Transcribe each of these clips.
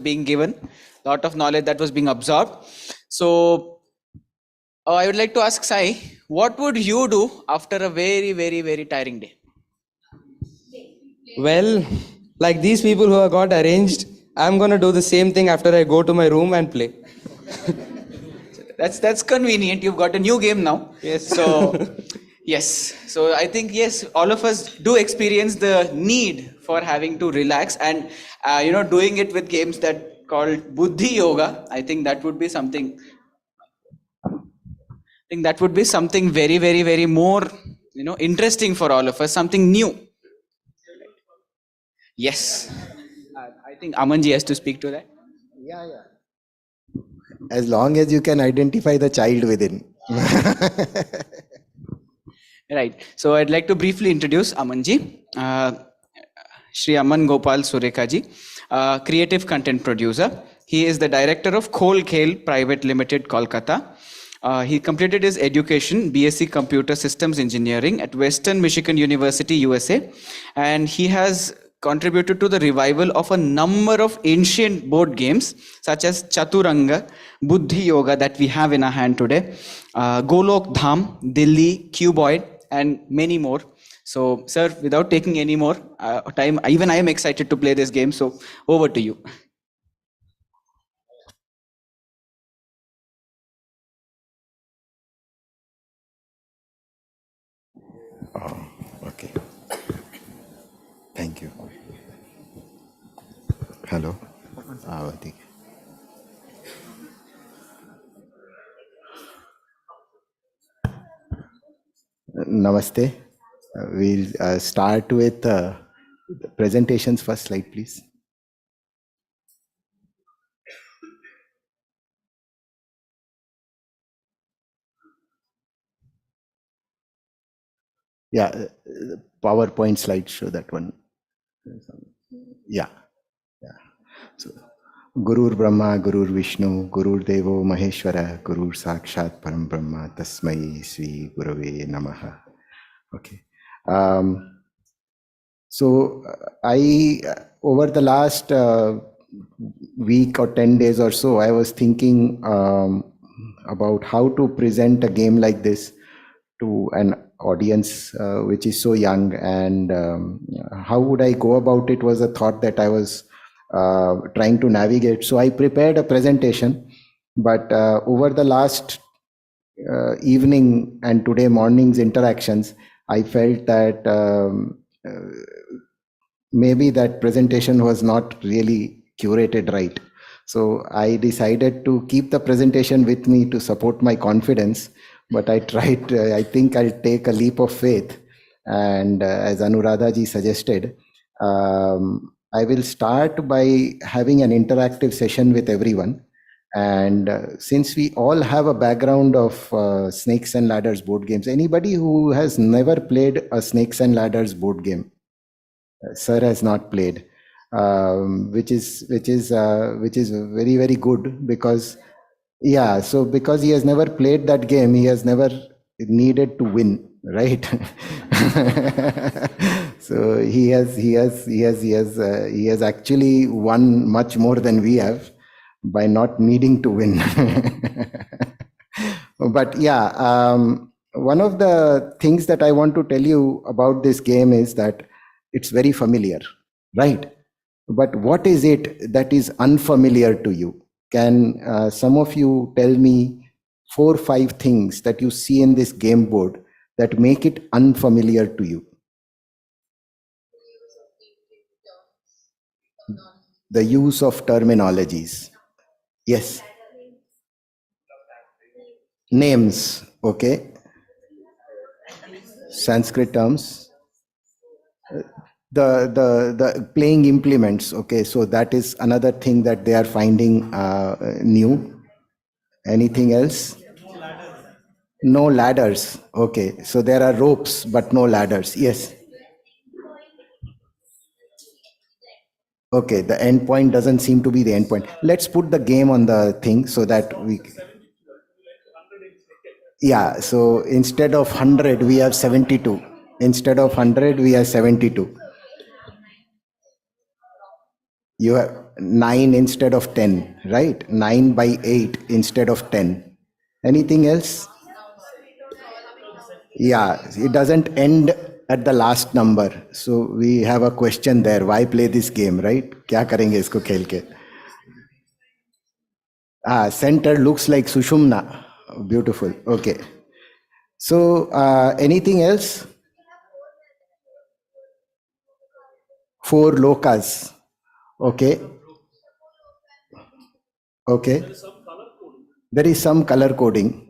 being given, lot of knowledge that was being absorbed. So I would like to ask Sai, what would you do after a very, very, very tiring day? Well, like these people who have got arranged, I'm going to do the same thing after I go to my room and play. That's convenient. You've got a new game now. Yes. So yes. So I think yes, all of us do experience the need for having to relax and doing it with games that called Buddhi yoga. I think that would be something. I think that would be something very, very, very more interesting for all of us. Something new. Yes. I think Amanji has to speak to that. Yeah. As long as you can identify the child within. Right. So I'd like to briefly introduce Amanji. Shri Aman Gopal Sureka ji, creative content producer. He is the director of Khol Khel Pvt Ltd, Kolkata. He completed his education, BSc Computer Systems Engineering at Western Michigan University, USA. And he has contributed to the revival of a number of ancient board games such as Chaturanga, Buddhi Yoga that we have in our hand today, Golok Dham, Delhi, Cuboid, and many more. So, sir, without taking any more time, even I am excited to play this game. So, over to you. Oh, okay. Thank you. Hello. Namaste. We'll start with the presentations. First slide, please. Yeah, PowerPoint slide, show that one. Yeah. So, Gurur Brahma, Gurur Vishnu, Gurur Devo Maheshwara, Gurur Sakshat Param Brahma, Tasmai Sri Gurave Namaha. Okay. So I, over the last week or 10 days or so, I was thinking about how to present a game like this to an audience which is so young, and how would I go about it was a thought that I was trying to navigate. So I prepared a presentation, but over the last evening and today morning's interactions, I felt that maybe that presentation was not really curated right. So I decided to keep the presentation with me to support my confidence, but I tried, I think I'll take a leap of faith. And as Anuradha ji suggested, I will start by having an interactive session with everyone. And since we all have a background of Snakes and Ladders board games, anybody who has never played a Snakes and Ladders board game? Sir has not played, which is very, very good, because yeah, so because he has never played that game, he has never needed to win, right? So he has actually won much more than we have by not needing to win. But yeah, one of the things that I want to tell you about this game is that it's very familiar, right? But what is it that is unfamiliar to you? Can some of you tell me 4 or 5 things that you see in this game board that make it unfamiliar to you? The use of terminologies. Yes. Names, okay. Sanskrit terms. The playing implements, okay, so that is another thing that they are finding new. Anything else? No ladders. Okay, so there are ropes but no ladders. Yes. Okay, the end point doesn't seem to be the end point. Let's put the game on the thing so that we... Yeah, so instead of 100 we have 72. Instead of 100 we have 72. You have... 9 instead of 10, right? 9 by 8 instead of 10. Anything else? Yeah, it doesn't end at the last number. So we have a question there. Why play this game, right? क्या करेंगे इसको खेल के? Center looks like Sushumna. Beautiful. Okay. So anything else? 4 lokas. Okay. Okay. There is some color coding.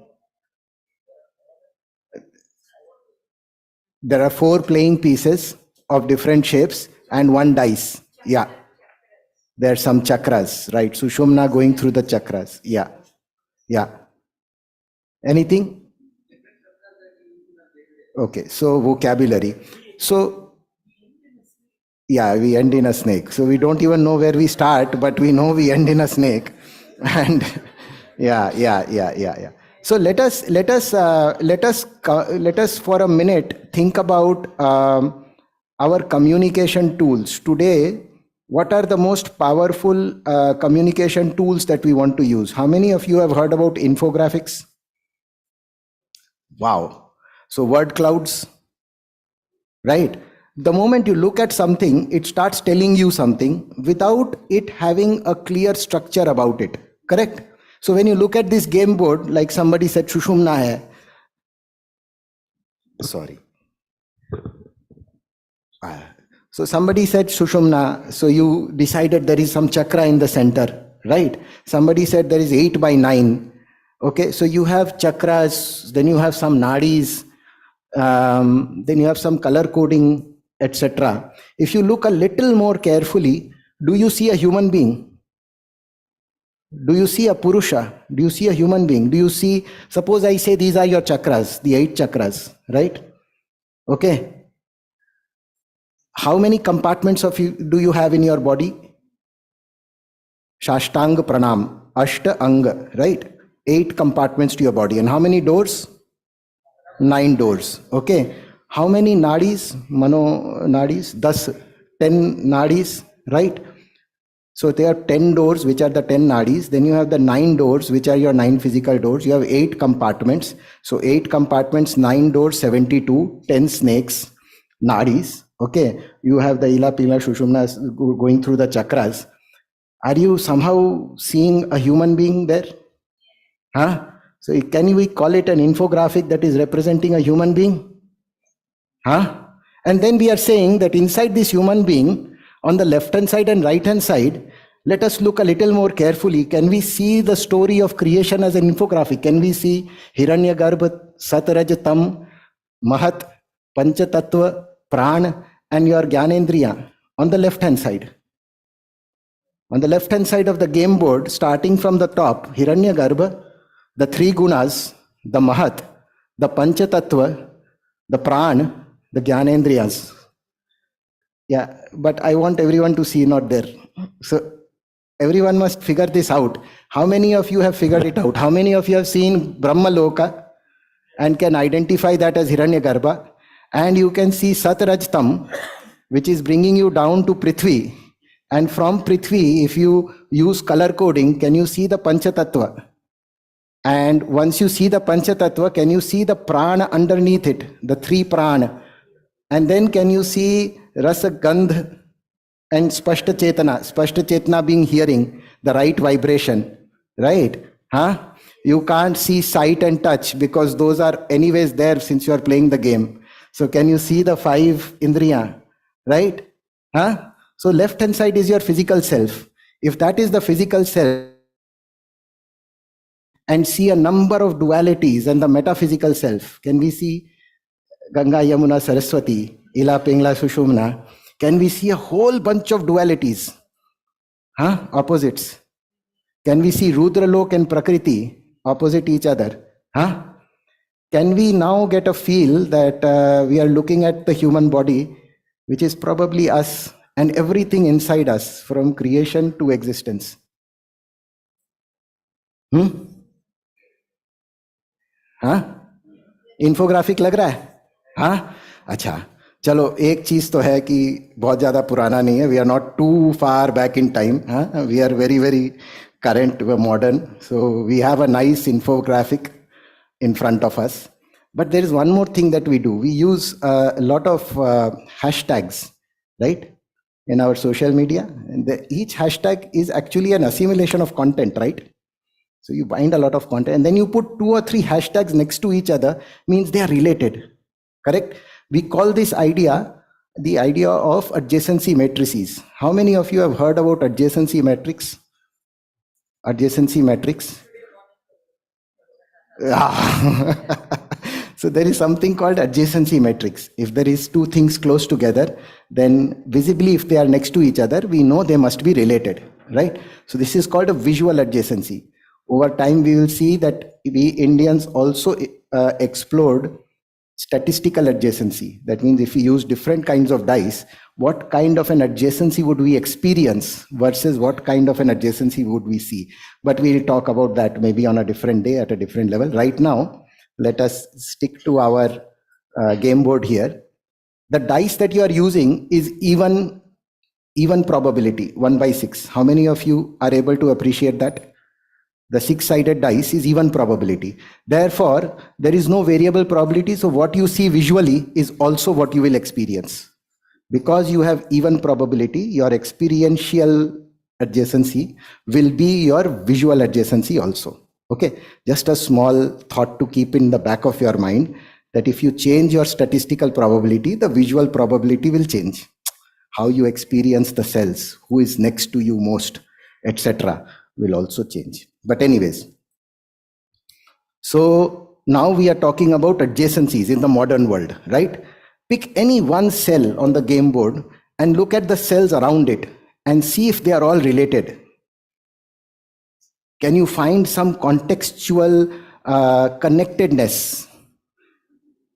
There are 4 playing pieces of different shapes and 1 dice. Yeah. There are some chakras, right? Sushumna going through the chakras. Yeah. Yeah. Anything? Okay. So vocabulary. So yeah, we end in a snake. So we don't even know where we start, but we know we end in a snake. And yeah. So let us for a minute think about our communication tools today. What are the most powerful communication tools that we want to use? How many of you have heard about infographics? Wow. So word clouds, right? The moment you look at something, it starts telling you something without it having a clear structure about it. Correct? So when you look at this game board, like somebody said, Shushumna hai. Sorry. So somebody said Sushumna. So you decided there is some chakra in the center, right? Somebody said there is 8 by 9. Okay, so you have chakras, then you have some nadis, then you have some color coding, etc. If you look a little more carefully, do you see a human being? Do you see a Purusha? Do you see a human being? Do you see, suppose I say these are your chakras, the 8 chakras, right? Okay. How many compartments of you do you have in your body? Shashtang Pranam, Ashta Anga, right? 8 compartments to your body. And how many doors? 9 doors. Okay. How many nadis? Mano nadis? 10 nadis, right? So there are 10 doors, which are the 10 nadis. Then you have the 9 doors, which are your 9 physical doors. You have 8 compartments. So 8 compartments, 9 doors, 72, 10 snakes, nadis. Okay. You have the Ila Pila Shushumnas going through the chakras. Are you somehow seeing a human being there? Huh? So can we call it an infographic that is representing a human being? Huh? And then we are saying that inside this human being, on the left hand side and right hand side, let us look a little more carefully. Can we see the story of creation as an infographic? Can we see Hiranyagarbha, Satraj Tam, Mahat, Panchatattva, Pran, and your Gyanendriya on the left hand side? On the left hand side of the game board, starting from the top, Hiranyagarbha, the 3 gunas, the Mahat, the Panchatattva, the Pran, the Gyanendriyas. Yeah, but I want everyone to see, not there. So everyone must figure this out. How many of you have figured it out? How many of you have seen Brahma Loka and can identify that as Hiranyagarbha? And you can see Satrajtam, which is bringing you down to Prithvi. And from Prithvi, if you use color coding, can you see the Panchatattva? And once you see the Panchatattva, can you see the Prana underneath it, the 3 Prana? And then can you see Rasa, Gandh, and Spashta Chetana being hearing, the right vibration, right? Huh? You can't see sight and touch because those are anyways there since you are playing the game. So can you see the 5 Indriya, right? Huh? So left hand side is your physical self. If that is the physical self, and see a number of dualities and the metaphysical self, can we see Ganga, Yamuna, Saraswati, Ila, Pingla, Sushumna? Can we see a whole bunch of dualities? Huh? Opposites. Can we see Rudra Lok and Prakriti opposite each other? Huh? Can we now get a feel that we are looking at the human body, which is probably us and everything inside us from creation to existence? हाँ, infographic लग रहा है? हाँ, अच्छा. चलो एक चीज तो है कि बहुत ज्यादा पुराना नहीं है. We are not too far back in time. We are very very current, we're modern. So we have a nice infographic in front of us. But there is one more thing that we do. We use a lot of hashtags, right, in our social media. And each hashtag is actually an assimilation of content, right? So you bind a lot of content and then you put 2 or 3 hashtags next to each other, means they are related, correct? We call this idea the idea of adjacency matrices. How many of you have heard about adjacency matrix? Adjacency matrix. So there is something called adjacency matrix. If there is 2 things close together, then visibly if they are next to each other, we know they must be related, right? So this is called a visual adjacency. Over time, we will see that we Indians also explored statistical adjacency. That means if we use different kinds of dice, what kind of an adjacency would we experience versus what kind of an adjacency would we see? But we'll talk about that maybe on a different day at a different level. Right now, let us stick to our game board here. The dice that you are using is even probability, 1 by 6. How many of you are able to appreciate that? The 6-sided dice is even probability. Therefore, there is no variable probability. So what you see visually is also what you will experience. Because you have even probability, your experiential adjacency will be your visual adjacency also. Okay, just a small thought to keep in the back of your mind, that if you change your statistical probability, the visual probability will change. How you experience the cells, who is next to you most, etc., will also change. But anyways, so now we are talking about adjacencies in the modern world, right? Pick any one cell on the game board and look at the cells around it and see if they are all related. Can you find some contextual connectedness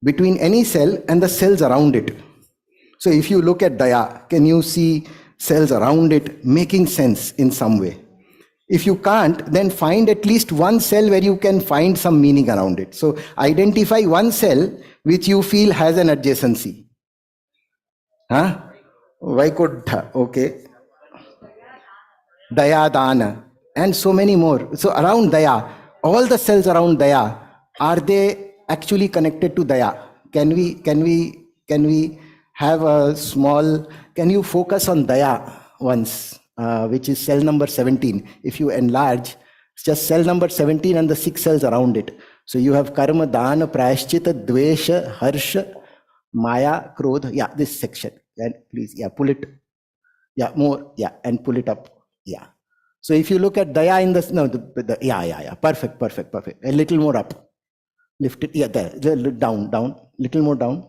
between any cell and the cells around it? So if you look at Daya, can you see cells around it making sense in some way? If you can't, then find at least one cell where you can find some meaning around it. So identify one cell which you feel has an adjacency. Vaikuntha, okay. Daya, Dana, and so many more. So around Daya, all the cells around Daya, are they actually connected to Daya? Can we have a small, can you focus on Daya once, which is cell number 17. If you enlarge, it's just cell number 17 and the 6 cells around it. So you have karma, dana, prayashchita, dvesha, harsha, maya, krodha. Yeah, this section. And please, yeah, pull it. Yeah, more. Yeah, and pull it up. Yeah. So if you look at Daya in the, no, yeah. Perfect. A little more up. Lift it. Yeah, there. Down. Little more down.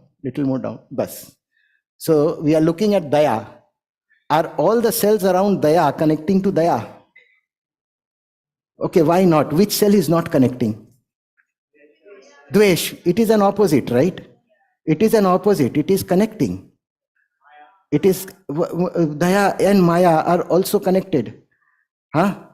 Bus. So we are looking at Daya. Are all the cells around Daya connecting to Daya? Okay, why not? Which cell is not connecting? Dvesh. It is an opposite, right? It is an opposite. It is connecting. It is Daya and Maya are also connected. Daya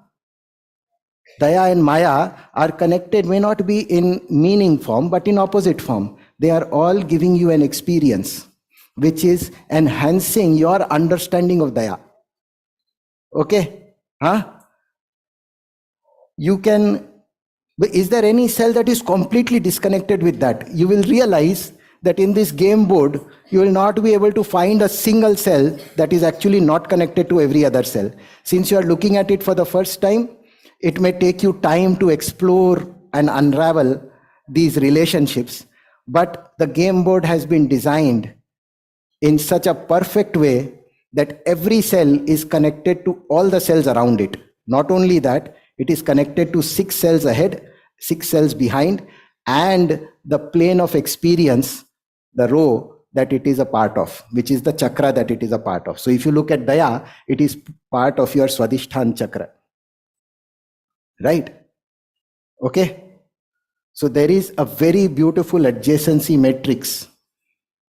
and Maya are connected, may not be in meaning form, but in opposite form. They are all giving you an experience, which is enhancing your understanding of Daya. Okay? You can, is there any cell that is completely disconnected with that? You will realize that in this game board, you will not be able to find a single cell that is actually not connected to every other cell. Since you are looking at it for the first time, it may take you time to explore and unravel these relationships. But the game board has been designed in such a perfect way that every cell is connected to all the cells around it. Not only that, it is connected to 6 cells ahead, 6 cells behind, and the plane of experience, the row that it is a part of, which is the chakra that it is a part of. So if you look at Daya, it is part of your Swadhisthana chakra. Right? Okay? So there is a very beautiful adjacency matrix,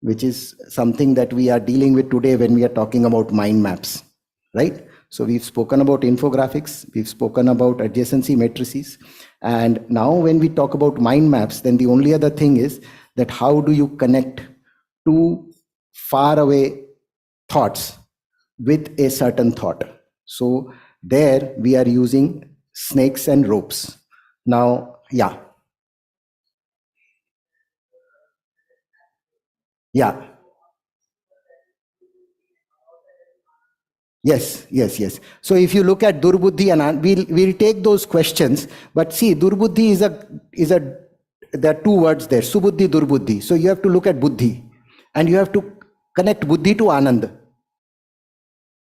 which is something that we are dealing with today when we are talking about mind maps. Right? So we've spoken about infographics, we've spoken about adjacency matrices, and now when we talk about mind maps, then the only other thing is that how do you connect 2 far away thoughts with a certain thought. So there we are using snakes and ropes. Now, yeah. Yes. So if you look at Durbuddhi, and we'll take those questions, but see, Durbuddhi is a there are two words there, Subuddhi, Durbuddhi. So you have to look at Buddhi, and you have to connect Buddhi to Anand.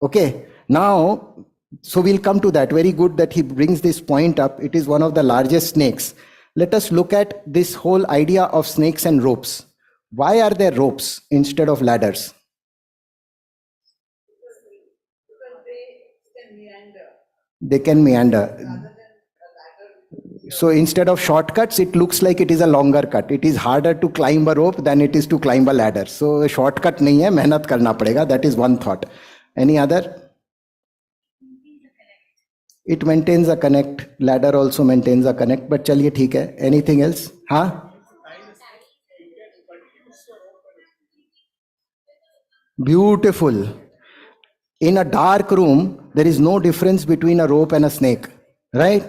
Okay, now, so we'll come to that. Very good that he brings this point up. It is one of the largest snakes. Let us look at this whole idea of snakes and ropes. Why are there ropes instead of ladders? They can meander. So instead of shortcuts, it looks like it is a longer cut. It is harder to climb a rope than it is to climb a ladder. So a shortcut nahi hai, mehnat karna padega. That is one thought. Any other? It maintains a connect. Ladder also maintains a connect. But chaliye theek hai. Anything else? Huh? Beautiful. In a dark room, there is no difference between a rope and a snake, right?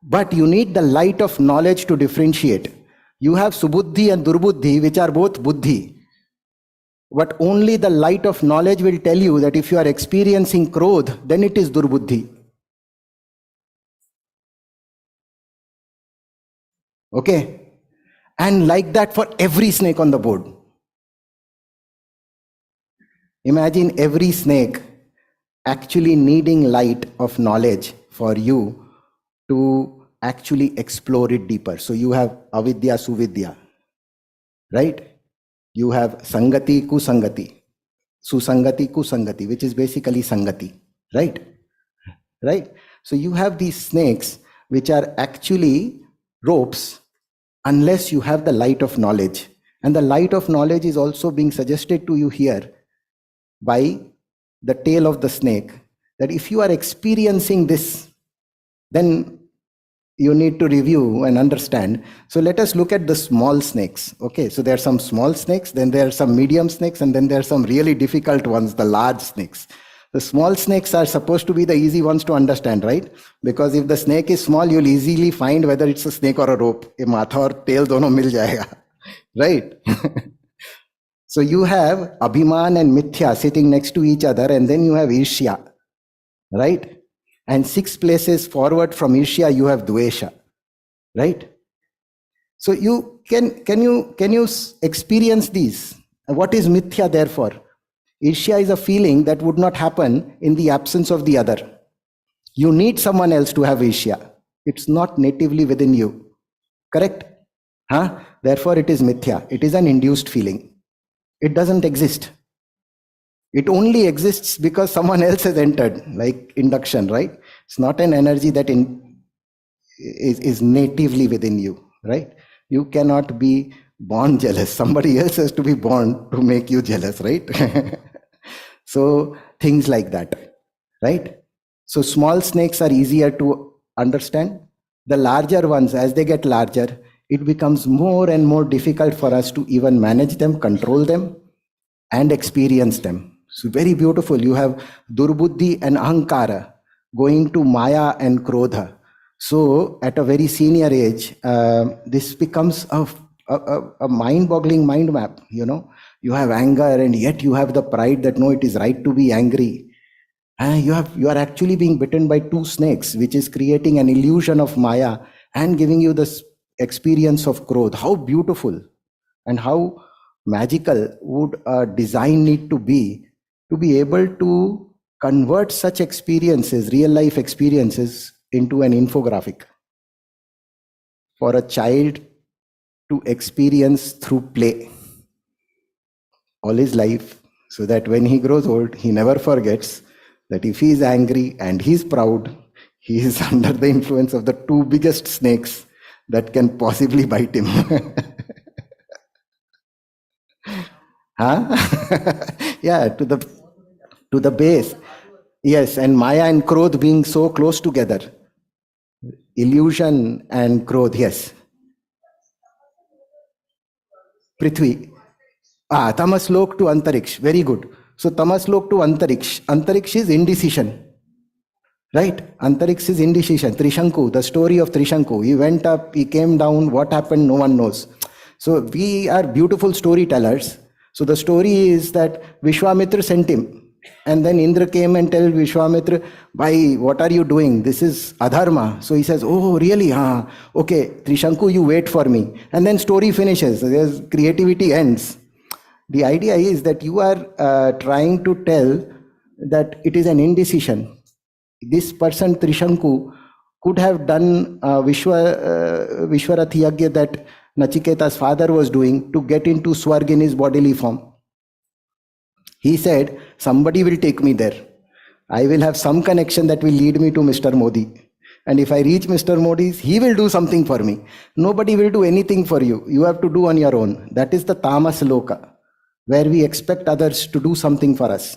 But you need the light of knowledge to differentiate. You have Subuddhi and Durbuddhi, which are both Buddhi. But only the light of knowledge will tell you that if you are experiencing Krodh, then it is Durbuddhi. Okay? And like that for every snake on the board. Imagine every snake actually needing light of knowledge for you to actually explore it deeper. So you have avidya, suvidya, right? You have sangati, kusangati, susangati, kusangati, which is basically sangati, right? Right? So you have these snakes which are actually ropes unless you have the light of knowledge. And the light of knowledge is also being suggested to you here by the tail of the snake, that if you are experiencing this, then you need to review and understand. So let us look at the small snakes. Okay, so there are some small snakes, then there are some medium snakes, and then there are some really difficult ones, the large snakes. The small snakes are supposed to be the easy ones to understand, right? Because if the snake is small, you'll easily find whether it's a snake or a rope. A matha or tail dono mil jayega, right? So you have Abhiman and Mithya sitting next to each other, and then you have Irshya, right? And 6 places forward from Irshya, you have Dvesha, right? So you can you experience these? What is Mithya therefore? Irshya is a feeling that would not happen in the absence of the other. You need someone else to have Irshya. It's not natively within you. Correct? Huh? Therefore, it is Mithya. It is an induced feeling. It doesn't exist. It only exists because someone else has entered, like induction, right? It's not an energy that is natively within you, right? You cannot be born jealous. Somebody else has to be born to make you jealous, right? So things like that, right? So small snakes are easier to understand. The larger ones, as they get larger, it becomes more and more difficult for us to even manage them, control them, and experience them. So very beautiful. You have Durbuddhi and Ahankara going to Maya and Krodha. So at a very senior age, this becomes a mind-boggling mind map. You know, you have anger, and yet you have the pride that no, it is right to be angry. You are actually being bitten by 2 snakes, which is creating an illusion of Maya and giving you this experience of Krodha. How beautiful and how magical would a design need to be able to convert such experiences, real life experiences, into an infographic for a child to experience through play all his life, so that when he grows old, he never forgets that if he is angry and he's proud, he is under the influence of the 2 biggest snakes that can possibly bite him. Huh? Yeah, to the base. Yes, and Maya and Krodh being so close together. Illusion and Krodh, yes. Prithvi. Tamaslok to Antariksh. Very good. So Tamaslok to Antariksh. Antariksh is indecision. Right? Antariksh is indecision. Trishanku, the story of Trishanku. He went up, he came down. What happened? No one knows. So we are beautiful storytellers. So the story is that Vishwamitra sent him. And then Indra came and told Vishwamitra, Bhai, what are you doing? This is adharma. So he says, oh, really? Okay, Trishanku, you wait for me. And then story finishes. There's creativity ends. The idea is that you are trying to tell that it is an indecision. This person, Trishanku, could have done Vishwarathi Yagya that Nachiketa's father was doing to get into Swarg in his bodily form. He said, somebody will take me there. I will have some connection that will lead me to Mr. Modi. And if I reach Mr. Modi's, he will do something for me. Nobody will do anything for you. You have to do on your own. That is the tamas loka, where we expect others to do something for us.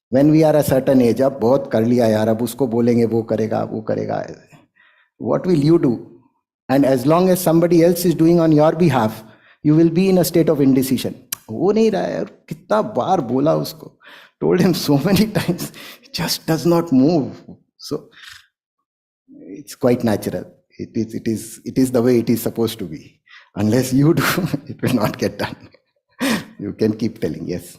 When we are a certain age, ab bahut kar liya yaar, ab usko bolenge, wo karega. What will you do? And as long as somebody else is doing on your behalf, you will be in a state of indecision. वो नहीं रहा है, कितना बार बोला उसको, told him so many times, it just does not move. So it's quite natural. It is the way it is supposed to be. Unless you do, it will not get done. You can keep telling, yes.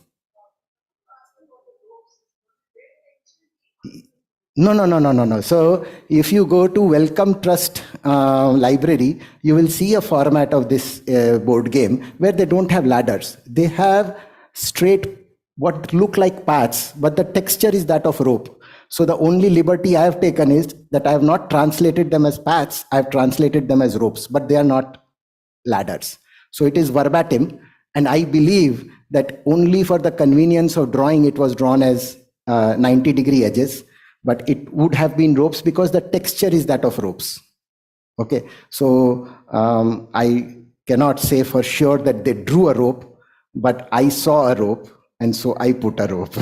No. So if you go to Welcome Trust library, you will see a format of this board game where they don't have ladders. They have straight, what look like paths, but the texture is that of rope. So the only liberty I have taken is that I have not translated them as paths, I have translated them as ropes, but they are not ladders. So it is verbatim, and I believe that only for the convenience of drawing, it was drawn as 90-degree edges. But it would have been ropes because the texture is that of ropes. Okay, so I cannot say for sure that they drew a rope, but I saw a rope, and so I put a rope.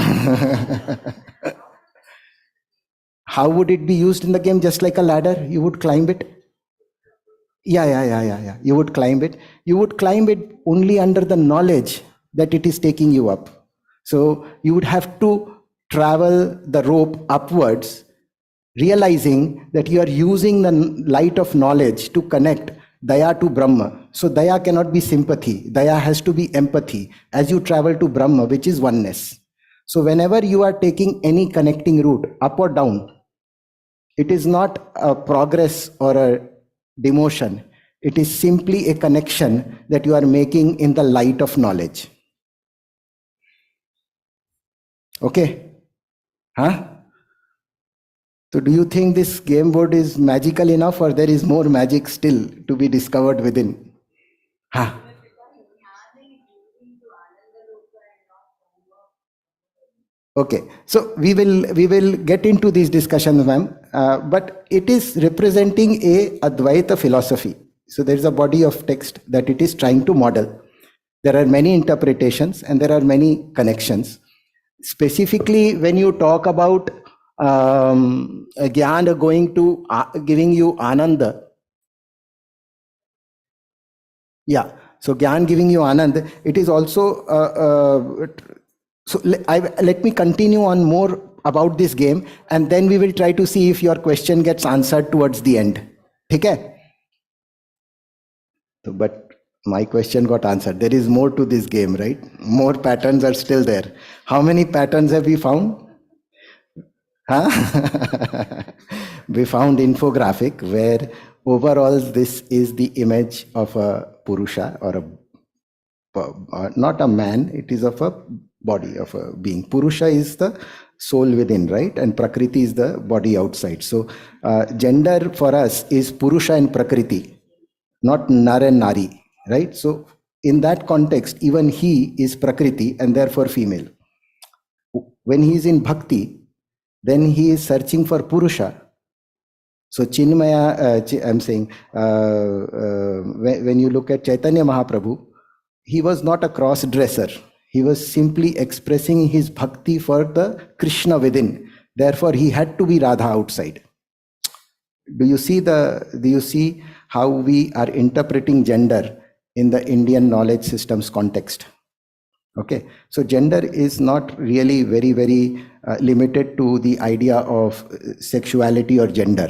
How would it be used in the game? Just like a ladder, you would climb it. Yeah. You would climb it. You would climb it only under the knowledge that it is taking you up. So you would have to travel the rope upwards, realizing that you are using the light of knowledge to connect Daya to Brahma. So Daya cannot be sympathy. Daya has to be empathy as you travel to Brahma, which is oneness. So whenever you are taking any connecting route, up or down, it is not a progress or a demotion. It is simply a connection that you are making in the light of knowledge. Okay? Huh? So do you think this game board is magical enough, or there is more magic still to be discovered within? Huh? Okay, so we will get into these discussions, ma'am. But it is representing a Advaita philosophy. So there is a body of text that it is trying to model. There are many interpretations and there are many connections. Specifically, when you talk about Gyan going to giving you Ananda. Yeah, so Gyan giving you Anand, it is also, so let me continue on more about this game, and then we will try to see if your question gets answered towards the end. Okay? So, but my question got answered. There is more to this game, right? More patterns are still there. How many patterns have we found? Huh? We found infographic where overall this is the image of a Purusha, or not a man, it is of a body, of a being. Purusha is the soul within, right? And Prakriti is the body outside. So gender for us is Purusha and Prakriti, not Nar and Nari, right? So in that context, even he is Prakriti and therefore female. When he is in Bhakti, then he is searching for Purusha. So Chinmaya, I'm saying, when you look at Chaitanya Mahaprabhu, he was not a cross-dresser. He was simply expressing his bhakti for the Krishna within. Therefore, he had to be Radha outside. Do you see how we are interpreting gender in the Indian knowledge system's context? Okay, so gender is not really very limited to the idea of sexuality or gender.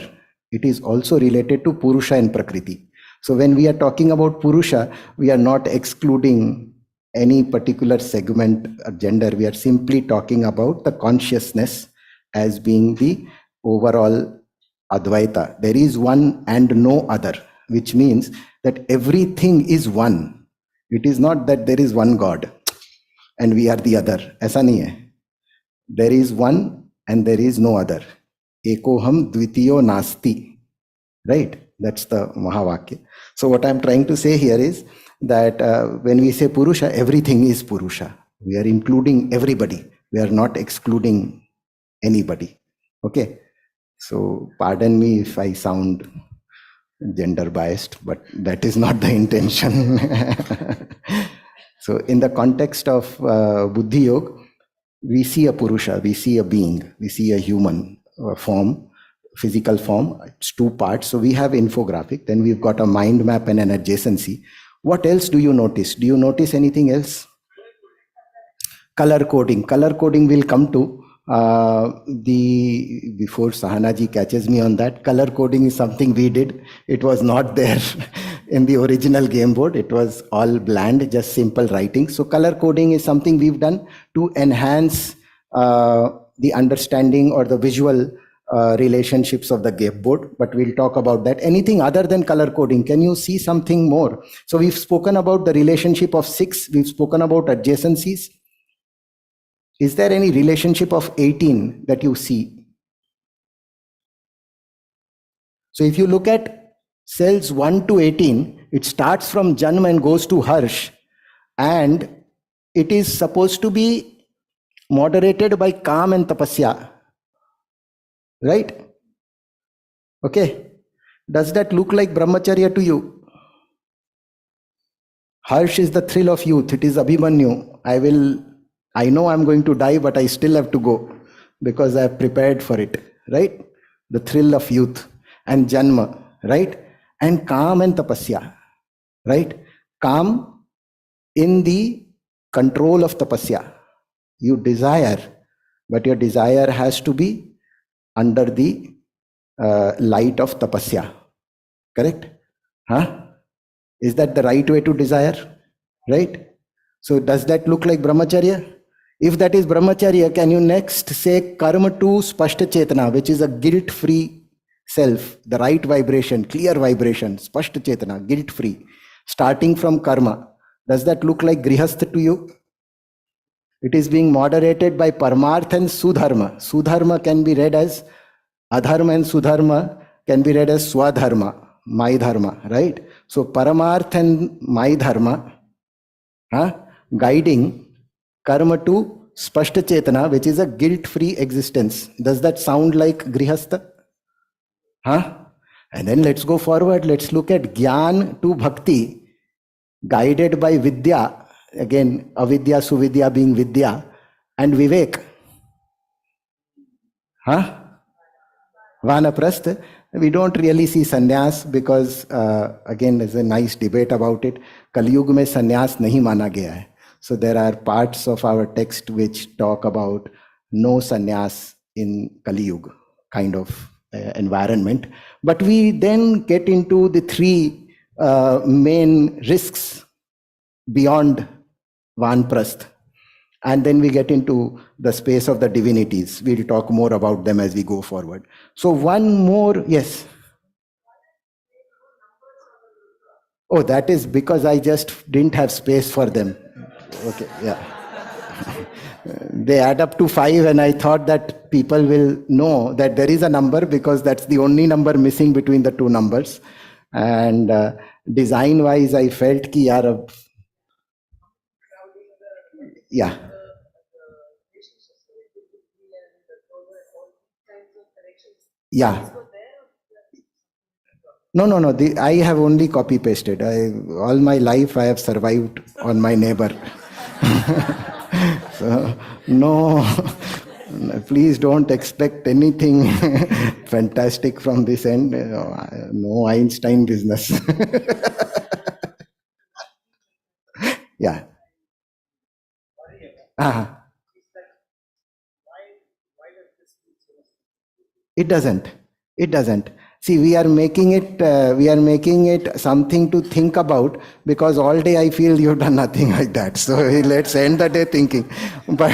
It is also related to Purusha and Prakriti. So when we are talking about Purusha, we are not excluding any particular segment of gender. We are simply talking about the consciousness as being the overall Advaita. There is one and no other, which means that everything is one. It is not that there is one God and we are the other. ऐसा नहीं है. There is one and there is no other. Ekoham dvitiyo nasti. Right? That's the Mahavakya. So what I'm trying to say here is that when we say Purusha, everything is Purusha. We are including everybody. We are not excluding anybody. Okay? So pardon me if I sound gender biased, but that is not the intention. So in the context of Buddhi Yoga, we see a Purusha, we see a being, we see a human form, physical form. It's two parts. So we have infographic, then we've got a mind map and an adjacency. What else do you notice? Do you notice anything else? Color coding. Color coding will come to before Sahanaji catches me on that. Color coding is something we did. It was not there in the original game board. It was all bland, just simple writing. So color coding is something we've done to enhance the understanding or the visual relationships of the game board, but we'll talk about that. Anything other than color coding? Can you see something more? So we've spoken about the relationship of 6. We've spoken about adjacencies. Is there any relationship of 18 that you see? So if you look at cells 1 to 18, it starts from Janma and goes to Harsh, and it is supposed to be moderated by Kam and Tapasya. Right? Okay. Does that look like Brahmacharya to you? Harsh is the thrill of youth. It is Abhimanyu. I know I'm going to die, but I still have to go because I have prepared for it. Right? The thrill of youth. And Janma. Right? And Kam and Tapasya. Right? Kam in the control of Tapasya. You desire, but your desire has to be under the light of tapasya. Correct? Huh? Is that the right way to desire? Right? So does that look like brahmacharya? If that is brahmacharya, can you next say karma to spashta chetana, which is a guilt-free self, the right vibration, clear vibration, spashta chetana, guilt-free, starting from karma. Does that look like grihastha to you? It is being moderated by Paramarth and Sudharma. Sudharma can be read as Adharma, and Sudharma can be read as Swadharma, my dharma, right? So Paramarth and my dharma, guiding karma to Spashta Chetana, which is a guilt-free existence. Does that sound like Grihastha? And then let's go forward. Let's look at Gyan to Bhakti, guided by Vidya. Again, avidya, suvidya being vidya, and vivek. Vanaprastha. We don't really see sannyas because, again, there's a nice debate about it. Kali Yuga mein sannyas nahi mana gaya hai. So there are parts of our text which talk about no sannyas in Kali Yuga kind of environment. But we then get into the three main risks beyond Vanprasth. And then we get into the space of the divinities. We'll talk more about them as we go forward. So one more, yes. Oh, that is because I just didn't have space for them. Okay, yeah. They add up to 5, and I thought that people will know that there is a number because that's the only number missing between the two numbers. And design-wise, I felt ki yaar, yeah. Yeah. No. I have only copy pasted. All my life I have survived on my neighbor. So, no, please don't expect anything fantastic from this end. No Einstein business. Yeah. Uh-huh. It doesn't. It doesn't. See, we are making it something to think about, because all day I feel you've done nothing like that. So let's end the day thinking. But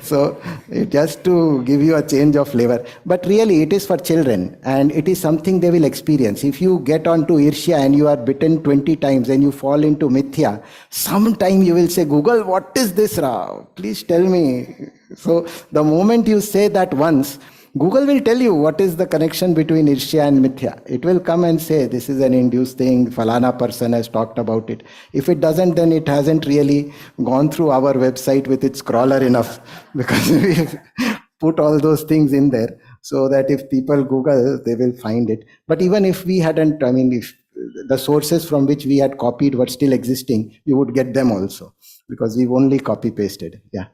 so just to give you a change of flavor. But really, it is for children, and it is something they will experience. If you get onto Irshya and you are bitten 20 times and you fall into Mithya, sometime you will say, Google, what is this, Ra? Please tell me. So the moment you say that once, Google will tell you what is the connection between Irshya and Mithya. It will come and say, this is an induced thing, Falana person has talked about it. If it doesn't, then it hasn't really gone through our website with its crawler enough, because we put all those things in there so that if people Google, they will find it. But even if we hadn't, I mean, if the sources from which we had copied were still existing, you would get them also, because we've only copy pasted. Yeah.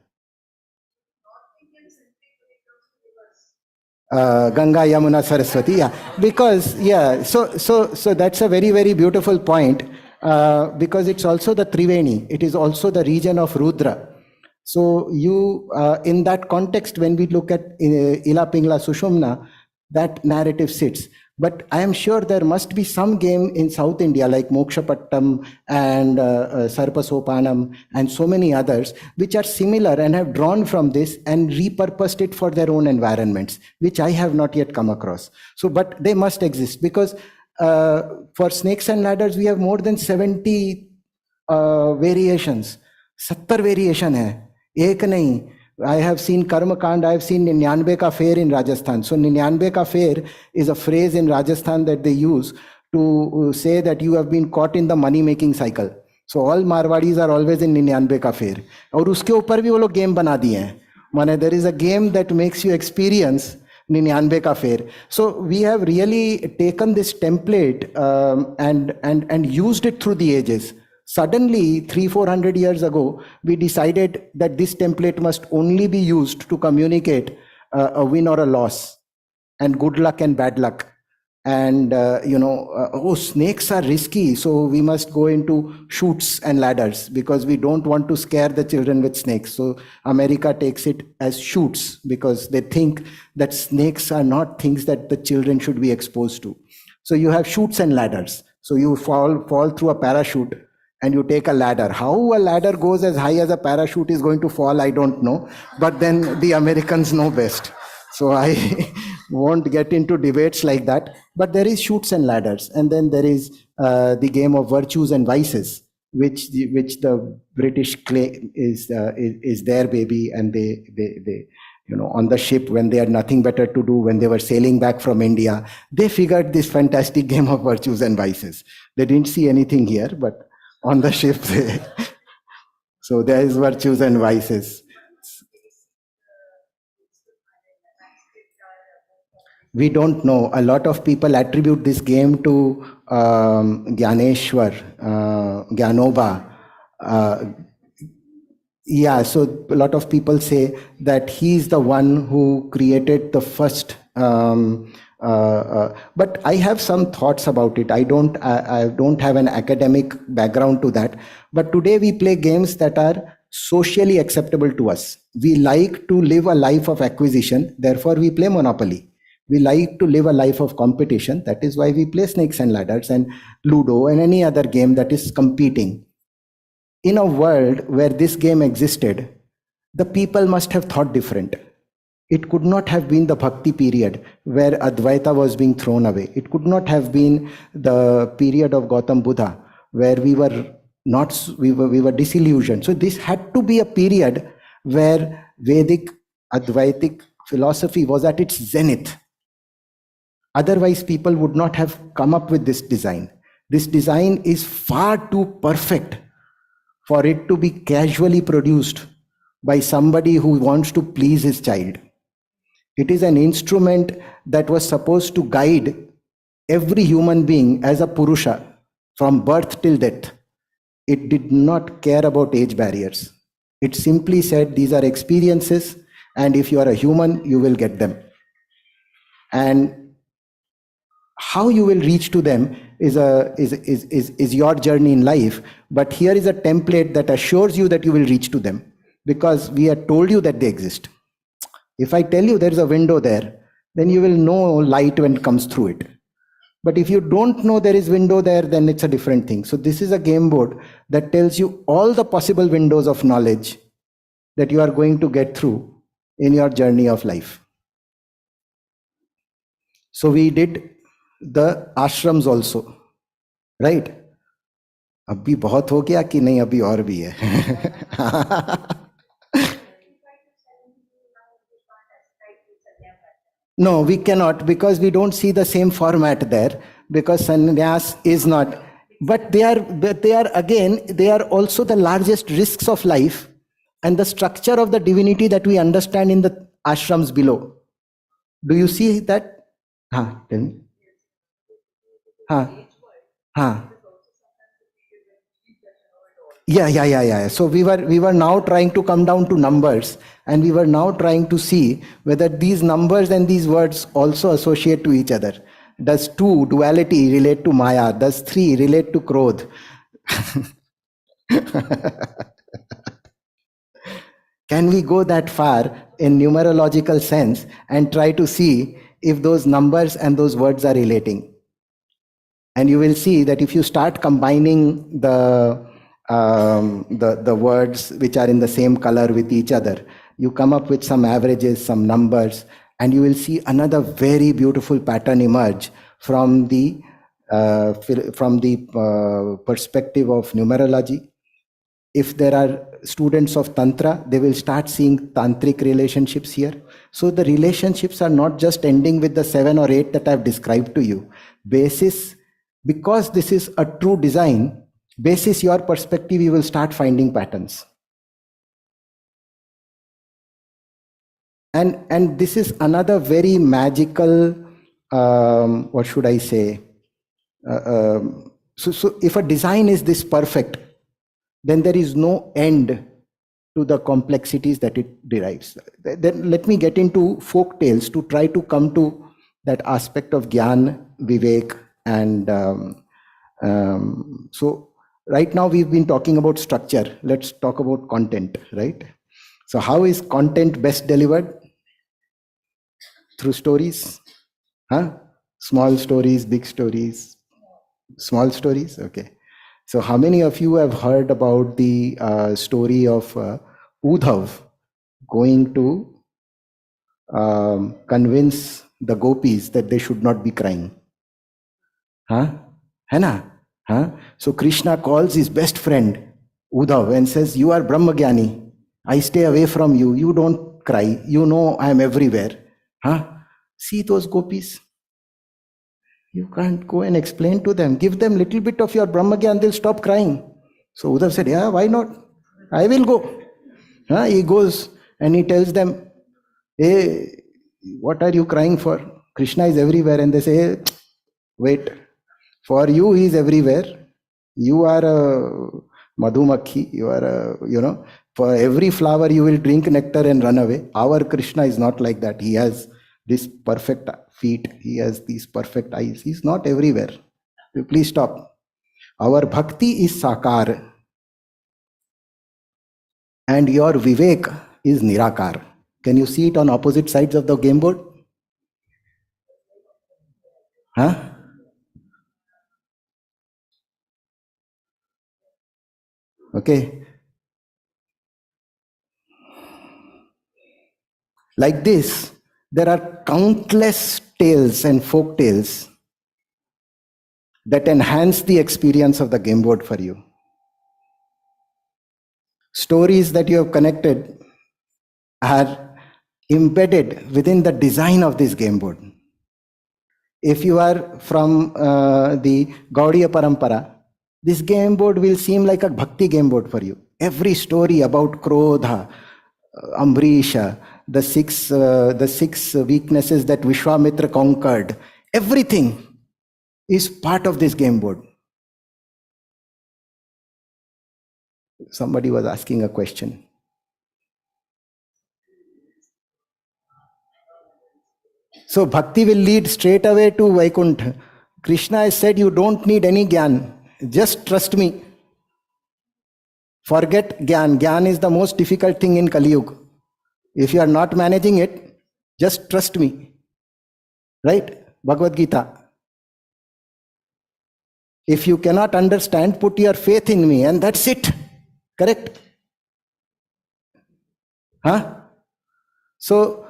Ganga, Yamuna, Saraswati. Yeah, because so that's a very, very beautiful point, because it's also the Triveni. It is also the region of Rudra. So you in that context, when we look at Ila Pingla Sushumna, that narrative sits. But I am sure there must be some game in South India like Mokshapattam and Sarpasopanam and so many others, which are similar and have drawn from this and repurposed it for their own environments, which I have not yet come across. So, but they must exist, because for snakes and ladders, we have more than 70 variations. 70 variation hai. Ek nahi. I have seen Karma Kand, I have seen Ninyanbe Ka Fair in Rajasthan. So Ninyanbe Ka Fair is a phrase in Rajasthan that they use to say that you have been caught in the money making cycle. So all Marwadis are always in Ninyanbe Ka Fair. और उसके ऊपर भी वो लोग game बना दिए हैं. माने there is a game that makes you experience Ninyanbe Ka Fair. So we have really taken this template and used it through the ages. Suddenly, 300-400 years ago, we decided that this template must only be used to communicate a win or a loss, and good luck and bad luck. And, oh, snakes are risky, so we must go into chutes and ladders, because we don't want to scare the children with snakes. So America takes it as chutes, because they think that snakes are not things that the children should be exposed to. So you have chutes and ladders. So you fall through a parachute, and you take a ladder. How a ladder goes as high as a parachute is going to fall, I don't know. But then the Americans know best. So I won't get into debates like that. But there is chutes and ladders. And then there is the game of virtues and vices, which the British claim is their baby. And they on the ship, when they had nothing better to do, when they were sailing back from India, they figured this fantastic game of virtues and vices. They didn't see anything here, but on the ship. So there is virtues and vices. We don't know. A lot of people attribute this game to Gyaneshwar, Gyanoba. Yeah, so a lot of people say that he's the one who created the first but I have some thoughts about it. I don't have an academic background to that. But today we play games that are socially acceptable to us. We like to live a life of acquisition. Therefore, we play Monopoly. We like to live a life of competition. That is why we play Snakes and Ladders and Ludo and any other game that is competing. In a world where this game existed, the people must have thought different. It could not have been the Bhakti period where Advaita was being thrown away. It could not have been the period of Gautam Buddha where we were disillusioned. So this had to be a period where Vedic Advaitic philosophy was at its zenith. Otherwise, people would not have come up with this design. This design is far too perfect for it to be casually produced by somebody who wants to please his child. It is an instrument that was supposed to guide every human being as a Purusha from birth till death. It did not care about age barriers. It simply said, these are experiences, and if you are a human, you will get them. And How you will reach to them is your journey in life. But here is a template that assures you that you will reach to them, because we have told you that they exist. If I tell you there is a window there, then you will know light when it comes through it. But if you don't know there is window there, then it's a different thing. So this is a game board that tells you all the possible windows of knowledge that you are going to get through in your journey of life. So we did the ashrams also, right? अभी बहुत हो गया कि नहीं, अभी और भी है? No, we cannot, because we don't see the same format there, because sannyas is not. But they are again, they are also the largest risks of life and the structure of the divinity that we understand in the ashrams below. Do you see that? Tell me. Yeah. So we were now trying to come down to numbers, and we were now trying to see whether these numbers and these words also associate to each other. Does 2 duality relate to Maya? Does 3 relate to Krodh? Can we go that far in numerological sense and try to see if those numbers and those words are relating? And you will see that if you start combining the words which are in the same color with each other, you come up with some averages, some numbers, and you will see another very beautiful pattern emerge from the perspective of numerology. If there are students of Tantra, they will start seeing tantric relationships here. So the relationships are not just ending with the 7 or 8 that I've described to you. Because this is a true design, basis your perspective, you will start finding patterns. And this is another very magical, what should I say? So if a design is this perfect, then there is no end to the complexities that it derives. Then let me get into folk tales to try to come to that aspect of Gyan, Vivek, and so right now we've been talking about structure. Let's talk about content, right? So how is content best delivered? Through stories? Small stories, big stories? Small stories? Okay. So how many of you have heard about the story of Udhav going to convince the gopis that they should not be crying? Hai na? So Krishna calls his best friend Udhav and says, you are Brahmagyani. I stay away from you. You don't cry. You know I am everywhere. See those gopis? You can't go and explain to them. Give them little bit of your Brahmagyan, they'll stop crying. So Uddhav said, yeah, why not? I will go. He goes and he tells them, hey, what are you crying for? Krishna is everywhere. And they say, hey, wait, for you he is everywhere. You are a madhumakhi. You are a, for every flower you will drink nectar and run away. Our Krishna is not like that. He has this perfect feet. He has these perfect eyes. He's not everywhere. Please stop. Our bhakti is sakar. And your vivek is nirakar. Can you see it on opposite sides of the game board? Okay. Like this, there are countless tales and folk tales that enhance the experience of the game board for you. Stories that you have connected are embedded within the design of this game board. If you are from the Gaudiya Parampara, this game board will seem like a bhakti game board for you. Every story about Krodha, Ambrisha, the six weaknesses that Vishwamitra conquered, everything is part of this game board. Somebody was asking a question. So bhakti will lead straight away to Vaikuntha. Krishna has said, you don't need any gyan. Just trust me. Forget gyan. Gyan is the most difficult thing in Kali Yuga. If you are not managing it, just trust me. Right? Bhagavad Gita. If you cannot understand, put your faith in me, and that's it. Correct? Huh? So,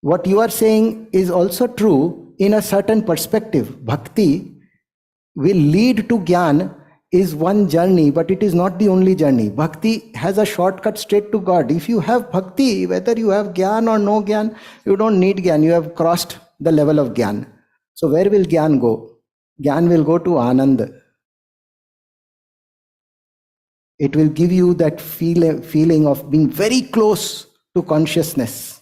what you are saying is also true in a certain perspective. Bhakti will lead to Gyan is one journey, but it is not the only journey. Bhakti has a shortcut straight to God. If you have Bhakti, whether you have Gyan or no Gyan, you don't need Gyan. You have crossed the level of Gyan. So where will Gyan go? Gyan will go to Anand. It will give you that feeling of being very close to consciousness.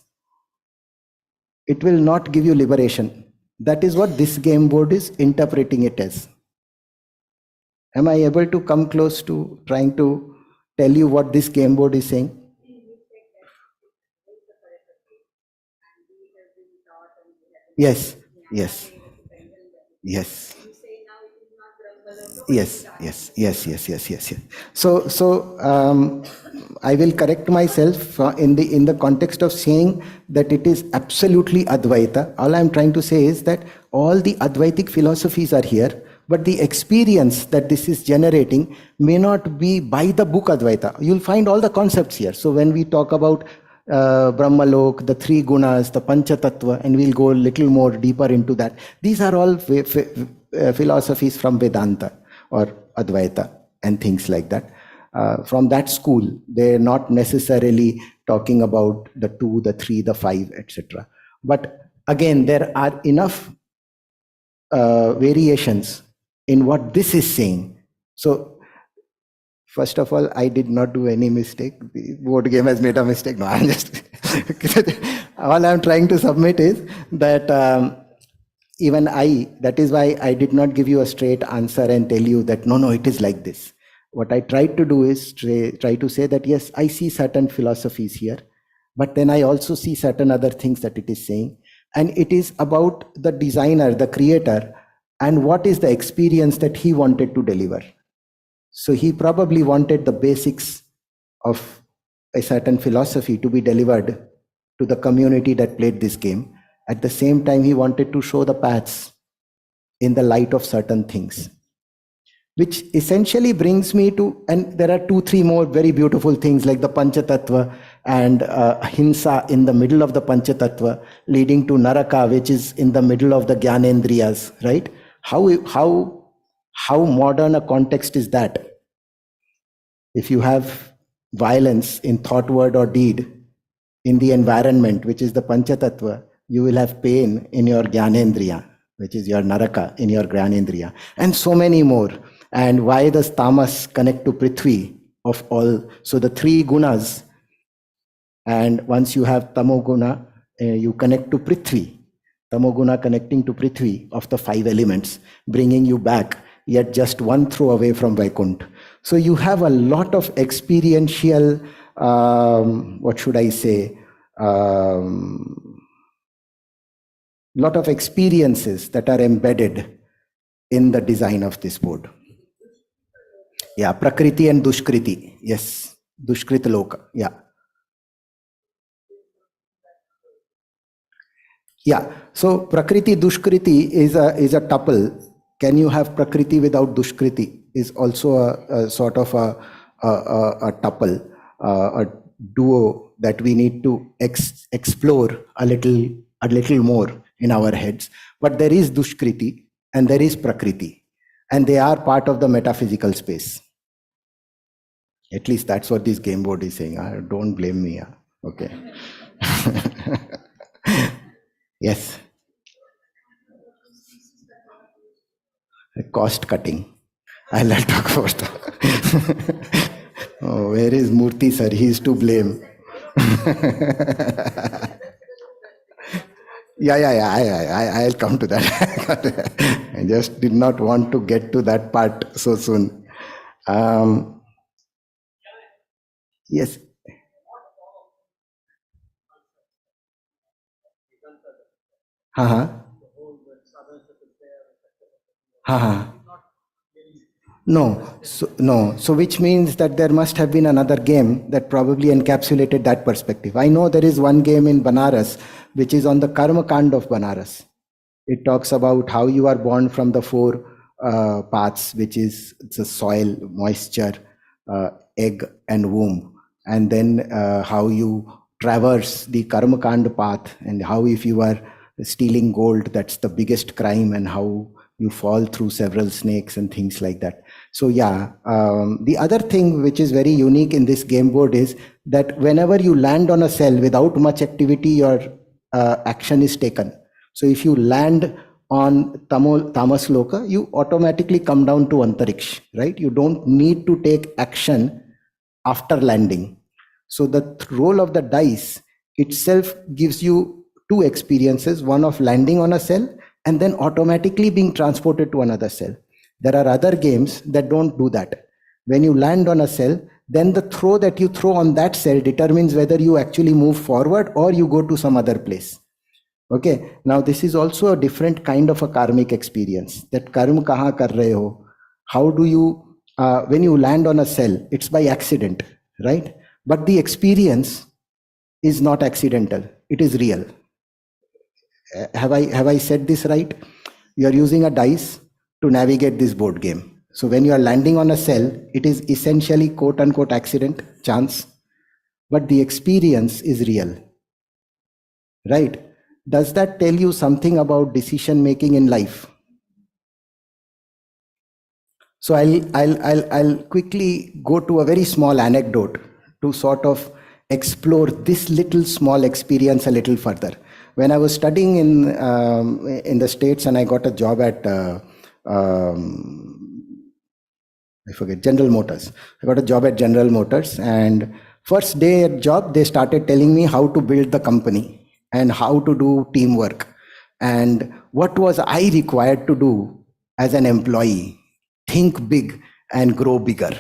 It will not give you liberation. That is what this game board is interpreting it as. Am I able to come close to trying to tell you what this game board is saying? Yes, yes, yes. Yes. So I will correct myself in the context of saying that it is absolutely Advaita. All I am trying to say is that all the Advaitic philosophies are here, but the experience that this is generating may not be by the book Advaita. You'll find all the concepts here. So when we talk about Brahmalok, the three gunas, the Pancha Tattva, and we'll go a little more deeper into that. These are all philosophies from Vedanta or Advaita and things like that. From that school, they're not necessarily talking about the two, the three, the five, etc. But again, there are enough variations in what this is saying. So first of all, I did not do any mistake. The board game has made a mistake. No, I'm just all I'm trying to submit is that even that is why I did not give you a straight answer and tell you that no, it is like this. What I tried to do is try to say that yes, I see certain philosophies here, but then I also see certain other things that it is saying. And it is about the designer, the creator, and what is the experience that he wanted to deliver. So he probably wanted the basics of a certain philosophy to be delivered to the community that played this game. At the same time, he wanted to show the paths in the light of certain things, which essentially brings me to, and there are 2-3 more very beautiful things like the Panchatattva and Hinsa in the middle of the Panchatattva, leading to Naraka, which is in the middle of the Gyanendriyas, right? How modern a context is that? If you have violence in thought, word, or deed in the environment, which is the Panchatattva, you will have pain in your Gyanendriya, which is your Naraka in your Gyanendriya, and so many more. And why does Tamas connect to Prithvi of all? So the three gunas, and once you have Tamoguna, you connect to Prithvi. Tamoguna connecting to Prithvi of the 5 elements, bringing you back, yet just one throw away from Vaikuntha. So you have a lot of experiential, what should I say, lot of experiences that are embedded in the design of this board. Yeah, Prakriti and Dushkriti. Yes, Dushkrit Loka. Yeah. Yeah. So Prakriti Dushkriti is a tuple. Can you have Prakriti without Dushkriti? Is also a sort of a tuple, a duo that we need to explore a little more in our heads. But there is Dushkriti and there is Prakriti, and they are part of the metaphysical space. At least that's what this game board is saying. Don't blame me. Okay. Yes. Cost cutting. I'll talk about that. Oh, where is Murthy sir? He is to blame. Yeah. I'll come to that. I just did not want to get to that part so soon. Yes. Uh-huh. Haha. No, no. So which means that there must have been another game that probably encapsulated that perspective. I know there is one game in Banaras which is on the Karma Kand of Banaras. It talks about how you are born from the four paths, which is the soil, moisture, egg, and womb, and then how you traverse the Karma Kand path, and how if you are stealing gold, that's the biggest crime, and how you fall through several snakes and things like that. So yeah, the other thing which is very unique in this game board is that whenever you land on a cell without much activity, your action is taken. So if you land on Tamas Loka, you automatically come down to Antariksh, right? You don't need to take action after landing. So the roll of the dice itself gives you two experiences, one of landing on a cell and then automatically being transported to another cell. There are other games that don't do that. When you land on a cell, then the throw that you throw on that cell determines whether you actually move forward or you go to some other place. Okay, now this is also a different kind of a karmic experience. That karma kahan kar rahe ho? How do you, when you land on a cell, it's by accident, right? But the experience is not accidental, it is real. Have I said this right? You are using a dice to navigate this board game. So when you are landing on a cell, it is essentially quote unquote accident, chance, but the experience is real, right? Does that tell you something about decision making in life? So I'll quickly go to a very small anecdote to sort of explore this little small experience a little further. When I was studying in the States and I got a job at I forget, General Motors. I got a job at General Motors, and first day at job, they started telling me how to build the company and how to do teamwork and what was I required to do as an employee. Think big and grow bigger.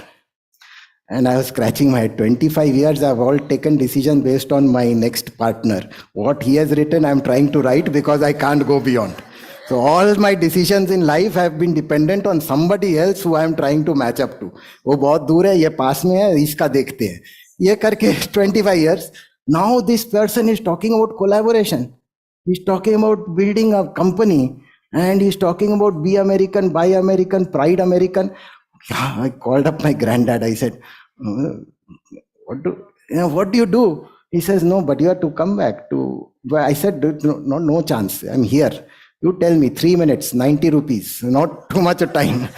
And I was scratching my head. 25 years, I've all taken decision based on my next partner. What he has written, I'm trying to write because I can't go beyond. So all my decisions in life have been dependent on somebody else who I am trying to match up to. वो बहुत दूर है, ये पास में है, इसका देखते हैं. ये करके 25 years. Now this person is talking about collaboration. He's talking about building a company, and he's talking about be American, buy American, pride American. Yeah, I called up my granddad. I said, what do you do? He says, no, but you have to come back to. I said, no chance. I'm here. You tell me, 3 minutes, 90 rupees, not too much of time.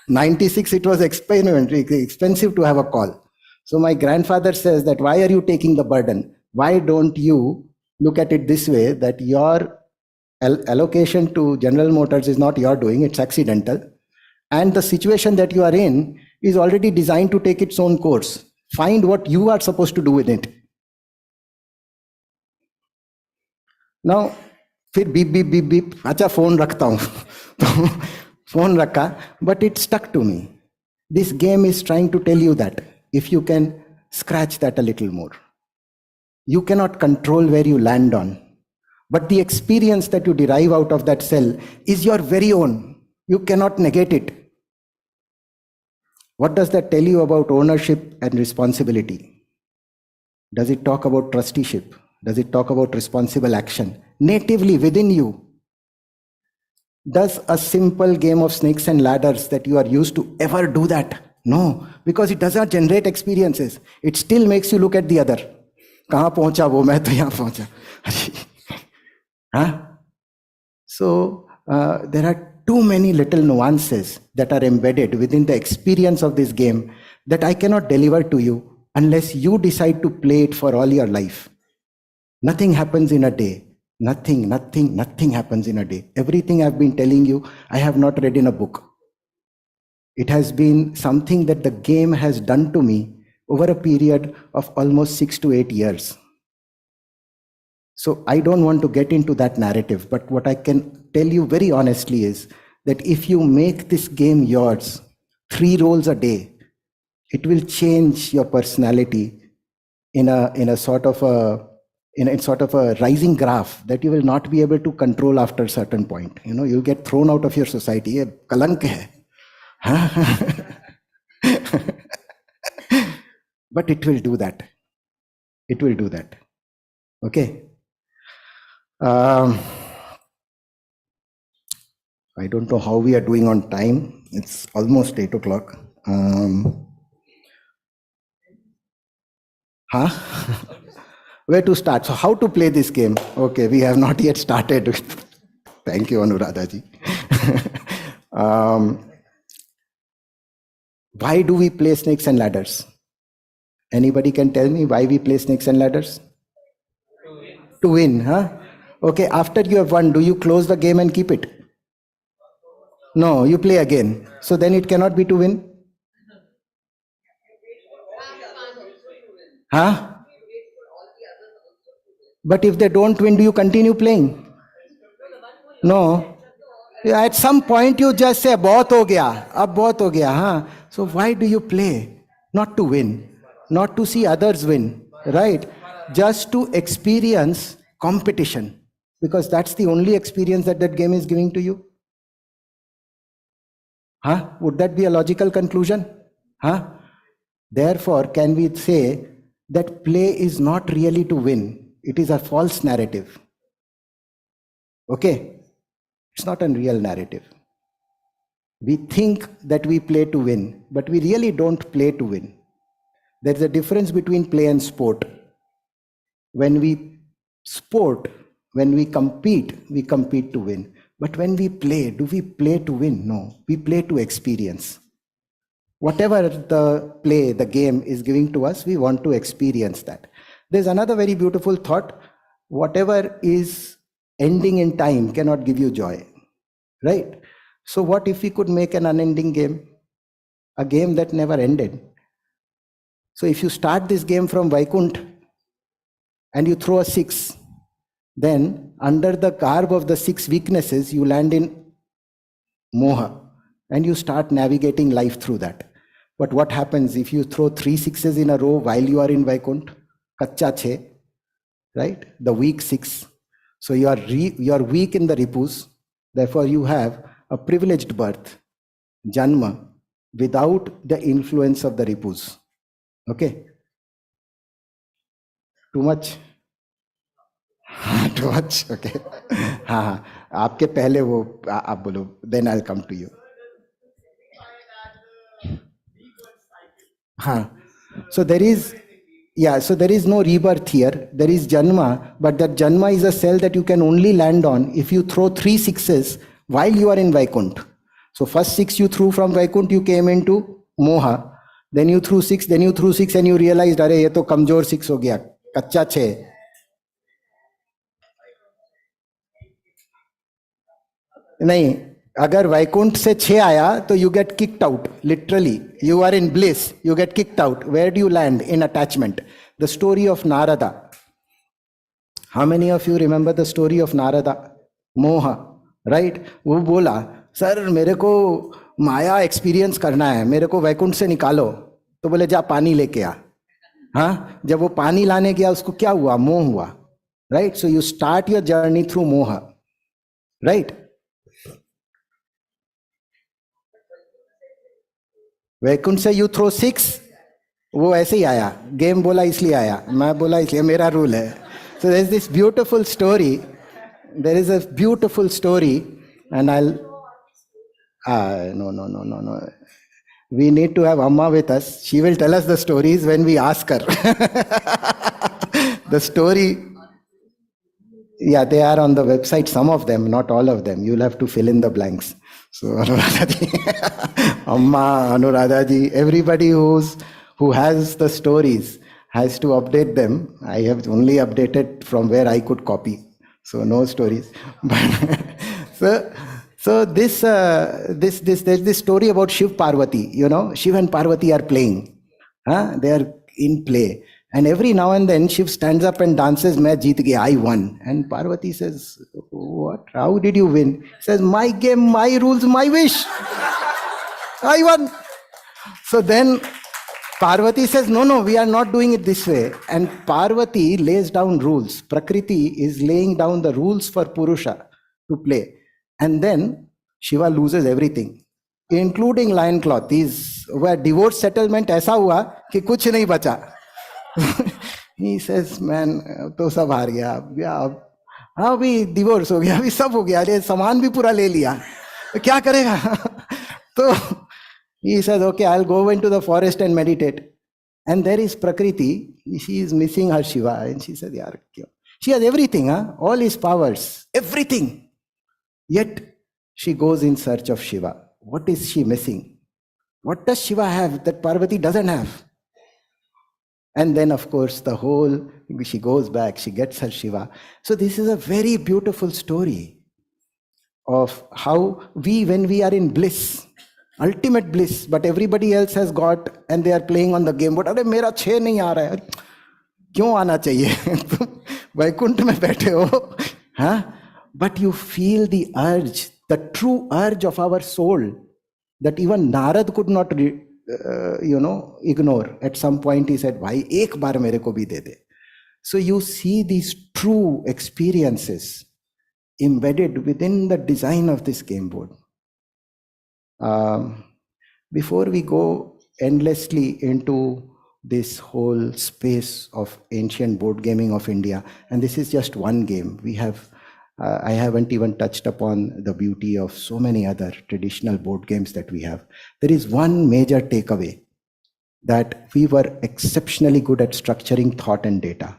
96, it was expensive to have a call. So my grandfather says that, why are you taking the burden? Why don't you look at it this way, that your allocation to General Motors is not your doing, it's accidental. And the situation that you are in is already designed to take its own course. Find what you are supposed to do with it. Now, फिर beep beep beep beep अच्छा phone रखता हूँ तो phone रखा, but it stuck to me. This game is trying to tell you that if you can scratch that a little more. You cannot control where you land on, but the experience that you derive out of that cell is your very own. You cannot negate it. What does that tell you about ownership and responsibility? Does it talk about trusteeship? Does it talk about responsible action? Natively within you. Does a simple game of snakes and ladders that you are used to ever do that? No, because it does not generate experiences. It still makes you look at the other. कहाँ पहुंचा वो, मैं तो यहाँ पहुंचा. Huh? So there are too many little nuances that are embedded within the experience of this game that I cannot deliver to you unless you decide to play it for all your life. Nothing happens in a day. Nothing happens in a day. Everything I've been telling you, I have not read in a book. It has been something that the game has done to me over a period of almost 6 to 8 years. So I don't want to get into that narrative, but what I can tell you very honestly is that if you make this game yours, 3 rolls a day, it will change your personality in a sort of a in sort of a rising graph that you will not be able to control after a certain point. You'll get thrown out of your society. Ye kalank hai. But it will do that. It will do that. Okay. I don't know how we are doing on time. It's almost 8 o'clock. Where to start? So how to play this game? Okay, we have not yet started. Thank you, Anuradha ji. Why do we play snakes and ladders? Anybody can tell me why we play snakes and ladders? To win, huh? Okay, after you have won, do you close the game and keep it? No, you play again. So then it cannot be to win? Huh? But if they don't win, do you continue playing? No. At some point you just say, bahut ho gaya, ab bahut ho gaya, huh? So why do you play? Not to win, not to see others win, right? Just to experience competition, because that's the only experience that that game is giving to you. Huh? Would that be a logical conclusion? Huh? Therefore, can we say that play is not really to win? It is a false narrative. Okay? It's not a real narrative. We think that we play to win, but we really don't play to win. There's a difference between play and sport. When we sport, when we compete to win. But when we play, do we play to win? No, we play to experience. Whatever the play, the game is giving to us, we want to experience that. There's another very beautiful thought. Whatever is ending in time cannot give you joy, right? So what if we could make an unending game? A game that never ended. So if you start this game from Vaikunt and you throw a 6, then under the garb of the 6 weaknesses, you land in moha and you start navigating life through that. But what happens if you throw 3 6s in a row while you are in Vaikunt? Kacha chhe, right? The weak 6. So you are weak in the ripus. Therefore, you have a privileged birth, janma, without the influence of the ripus. Okay? Too much? Too much? Okay. हाँ आपके पहले वो आप बोलो, then I'll come to you. हाँ. So there is no rebirth here. There is janma, but that janma is a cell that you can only land on if you throw 3 6s while you are in Vaikunt. So first 6 you threw from Vaikunt, you came into moha. Then you threw 6, and you realized, अरे ये तो कमजोर 6 हो गया, कच्चा 6. नहीं, अगर वैकुंठ से 6 आया तो you get kicked out. Literally, you are in bliss, you get kicked out. Where do you land? In attachment. The story of Narada. How many of you remember the story of Narada? Moha, right? वो बोला, sir मेरे को माया experience करना है, मेरे को वैकुंठ से निकालो. तो बोले जा पानी लेके आ. हाँ, जब वो पानी लाने गया उसको क्या हुआ? मोह हुआ, right? So you start your journey through moha, right? Vaikuntha से यू थ्रो 6, वो ऐसे ही आया. गेम बोला इसलिए आया, मैं बोला इसलिए, मेरा रूल है. So there is this beautiful story. There is a beautiful story, and no. We need to have Amma with us. She will tell us the stories when we ask her. The story, yeah, they are on the website, some of them, not all of them. You'll have to fill in the blanks. So Anuradha ji, Amma, Anuradha ji, everybody who has the stories has to update them. I have only updated from where I could copy. So no stories. So there's this story about Shiv Parvati. You know, Shiv and Parvati are playing. They are in play. And every now and then Shiv stands up and dances, "Main jeet gaya, I won." And Parvati says, "What? How did you win?" He says, "My game, my rules, my wish. I won." So then Parvati says, no, we are not doing it this way. And Parvati lays down rules. Prakriti is laying down the rules for Purusha to play. And then Shiva loses everything, including lion cloth. These were divorce settlement ऐसा हुआ कि कुछ नहीं बचा. He says, man, तो सब हार गया. अब हाँ अभी divorce हो गया, अभी सब हो गया, अरे सामान भी पूरा ले लिया, क्या करेगा? तो he says, okay, I'll go into the forest and meditate. And there is Prakriti. She is missing her Shiva. And she said, yaar, kyun? She has everything, all his powers, everything. Yet she goes in search of Shiva. What is she missing? What does Shiva have that Parvati doesn't have? And then, of course, she goes back, she gets her Shiva. So this is a very beautiful story of how when we are in bliss, ultimate bliss, but everybody else has got and they are playing on the game. But अरे मेरा 6 नहीं आ रहा है, क्यों आना चाहिए? तुम वैकुंठ में बैठे हो, हाँ? But you feel the urge, the true urge of our soul that even Narad could not, ignore. At some point he said, "Bhai, ek baar mere ko bhi de de." So you see these true experiences embedded within the design of this game board. Before we go endlessly into this whole space of ancient board gaming of India, and this is just one game, we have I haven't even touched upon the beauty of so many other traditional board games that we have. There is one major takeaway, that we were exceptionally good at structuring thought and data,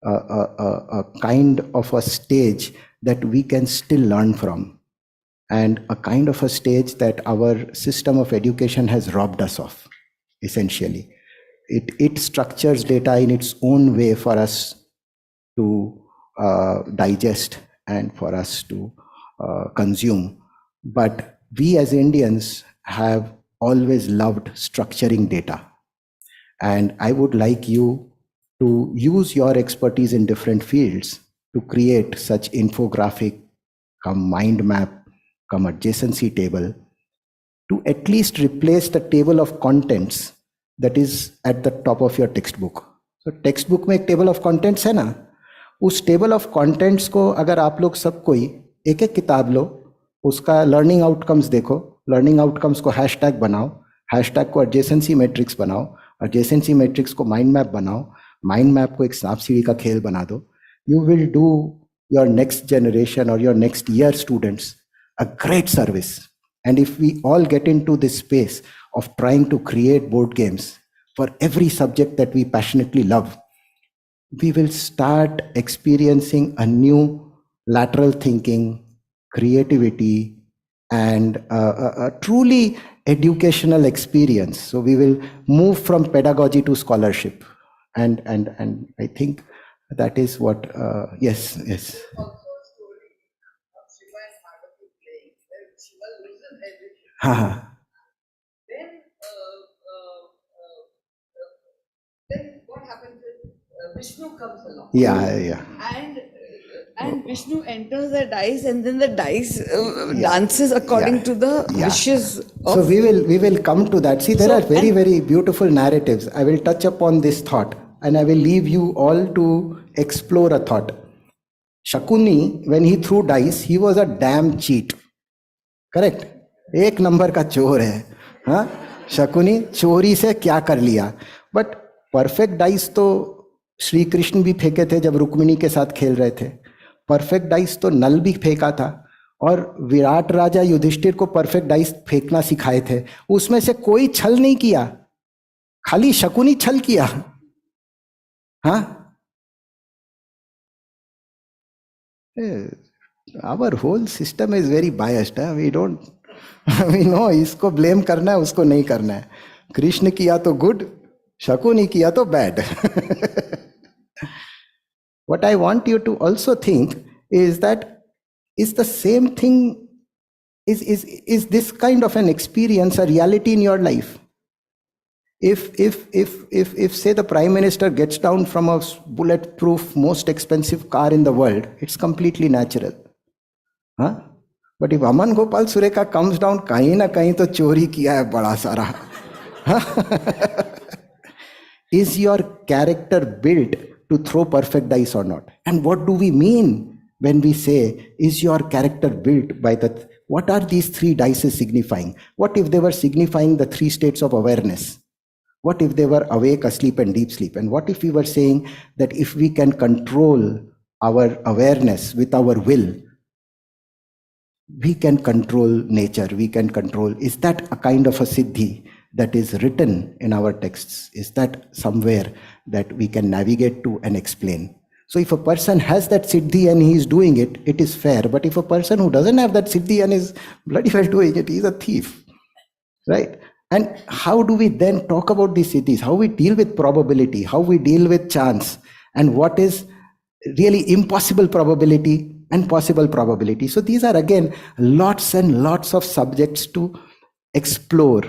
a kind of a stage that we can still learn from, and a kind of a stage that our system of education has robbed us of, essentially. It structures data in its own way for us to digest and for us to consume. But we as Indians have always loved structuring data. And I would like you to use your expertise in different fields to create such infographic, mind map, adjacency table, to at least replace the table of contents that is at the top of your textbook. So textbook में एक table of contents है ना, उस table of contents को अगर आप लोग सब कोई एक एक किताब लो, उसका learning outcomes देखो, learning outcomes को hashtag बनाओ, hashtag को adjacency matrix बनाओ, adjacency matrix को mind map बनाओ, mind map को एक सांप सीढ़ी का खेल बना दो, you will do your next generation or your next year students a great service. And if we all get into this space of trying to create board games for every subject that we passionately love, we will start experiencing a new lateral thinking, creativity, and a truly educational experience. So we will move from pedagogy to scholarship. And I think that is what, yes. Ha. Then what happens is Vishnu comes along. Yeah. And Vishnu enters the dice, and then the dice dances according to the wishes of. So we will come to that. See, there are very, very beautiful narratives. I will touch upon this thought, and I will leave you all to explore a thought. Shakuni, when he threw dice, he was a damn cheat. Correct? एक number का चोर है, हाँ? शकुनी चोरी से क्या कर लिया? बट परफेक्ट डाइस तो श्री कृष्ण भी फेंके थे जब रुक्मिणी के साथ खेल रहे थे. परफेक्ट डाइस तो नल भी फेंका था, और विराट राजा युधिष्ठिर को परफेक्ट डाइस फेंकना सिखाए थे. उसमें से कोई छल नहीं किया, खाली शकुनी छल किया. हाँ, our whole system is very biased. We know इसको blame करना है, उसको नहीं करना है. कृष्ण किया तो good, शकुनी किया तो bad. What I want you to also think is that is the same thing, is this kind of an experience a reality in your life? If say the Prime Minister gets down from a bulletproof, most expensive car in the world, it's completely natural. Huh? But if Aman Gopal Sureka comes down, kahin na kahin to chori kiya hai bada sara. is your character built to throw perfect dice or not? And what do we mean when we say, is your character built by the, what are these three dices signifying? What if they were signifying the three states of awareness? What if they were awake, asleep, and deep sleep? And what if we were saying that if we can control our awareness with our will, we can control nature, we can control, is that a kind of a siddhi that is written in our texts? Is that somewhere that we can navigate to and explain? So if a person has that siddhi and he is doing it, it is fair. But if a person who doesn't have that siddhi and is bloody well doing it, he is a thief, right? And how do we then talk about these siddhis? How we deal with probability, how we deal with chance, and what is really impossible probability and possible probability. So these are again lots and lots of subjects to explore.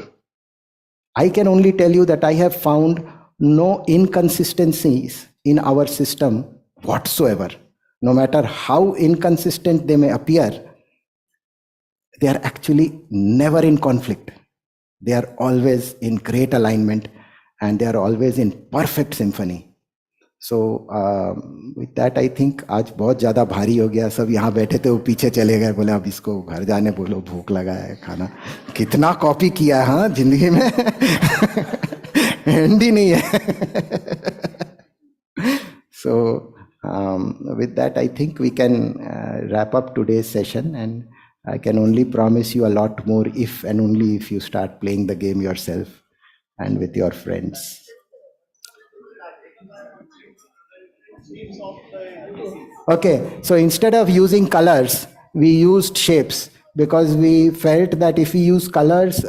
I can only tell you that I have found no inconsistencies in our system whatsoever. No matter how inconsistent they may appear, they are actually never in conflict. They are always in great alignment and they are always in perfect symphony. So with that I think आज बहुत ज़्यादा भारी हो गया. सब यहाँ बैठे थे वो पीछे चले गए, बोले अब इसको घर जाने बोलो, भूख लगा है, खाना. कितना कॉपी किया है हाँ जिंदगी में. एंड ही नहीं है. So with that I think we can wrap up today's session, and I can only promise you a lot more if and only if you start playing the game yourself and with your friends. Okay, so instead of using colors, we used shapes because we felt that if we use colors,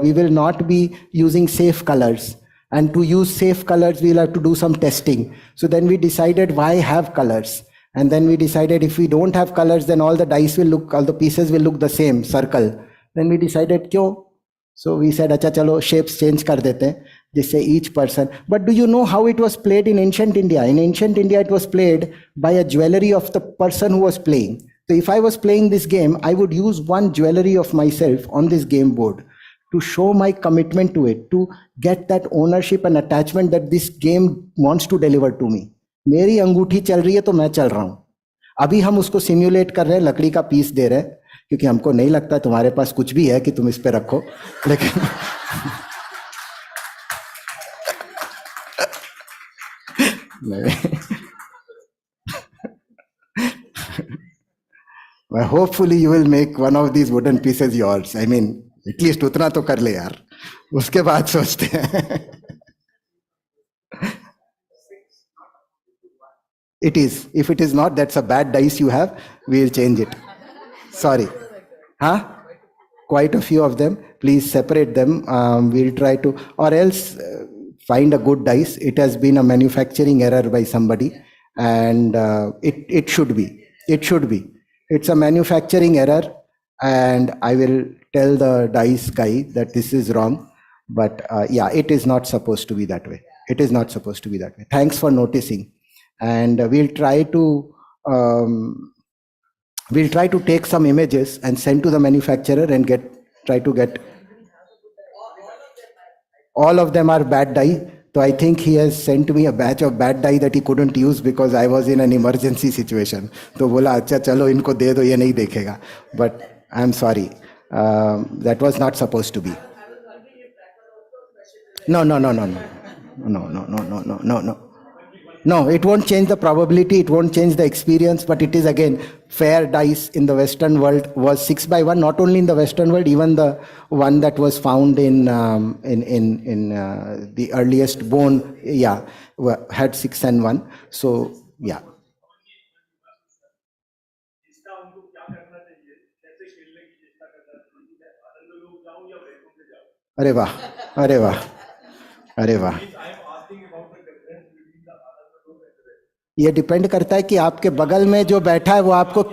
we will not be using safe colors. And to use safe colors, we'll have to do some testing. So then we decided, why have colors? And then we decided if we don't have colors, then all the dice will look, all the pieces will look the same, circle. Then we decided, क्यों? So we said, अच्छा चलो shapes change कर देते हैं, जिससे each person. But do you know how it was played in ancient India? In ancient India, it was played by a jewelry of the person who was playing. So if I was playing this game, I would use one jewelry of myself on this game board to show my commitment to it, to get that ownership and attachment that this game wants to deliver to me. मेरी अंगूठी चल रही है तो मैं चल रहा हूं. अभी हम उसको सिम्युलेट कर रहे हैं, लकड़ी का पीस दे रहे हैं, क्योंकि हमको नहीं लगता तुम्हारे पास कुछ भी है कि तुम इस पे रखो. लेकिन hopefully you will make one of these wooden pieces yours. I mean, at least उतना तो कर ले यार, उसके बाद सोचते हैं. It is. If it is not, that's a bad dice you have. We'll change it. Sorry. Huh? Quite a few of them. Please separate them. We'll try to, or else find a good dice. It has been a manufacturing error by somebody, and it should be. It should be. It's a manufacturing error, and I will tell the dice guy that this is wrong. But yeah, it is not supposed to be that way. It is not supposed to be that way. Thanks for noticing. And we'll try to take some images and send to the manufacturer and try to get. All of them are bad die. So I think he has sent me a batch of bad die that he couldn't use because I was in an emergency situation. तो बोला अच्छा चलो इनको दे दो, ये नहीं देखेगा. But I'm sorry, that was not supposed to be. No. No, it won't change the probability, it won't change the experience, but it is again, fair dice in the Western world was 6 by 1, not only in the Western world, even the one that was found in the earliest bone, yeah, had 6 and 1. So, yeah. अरे वाह, अरे वाह, अरे वाह. ये depend करता है कि आपके बगल में जो बैठा है वो आपको,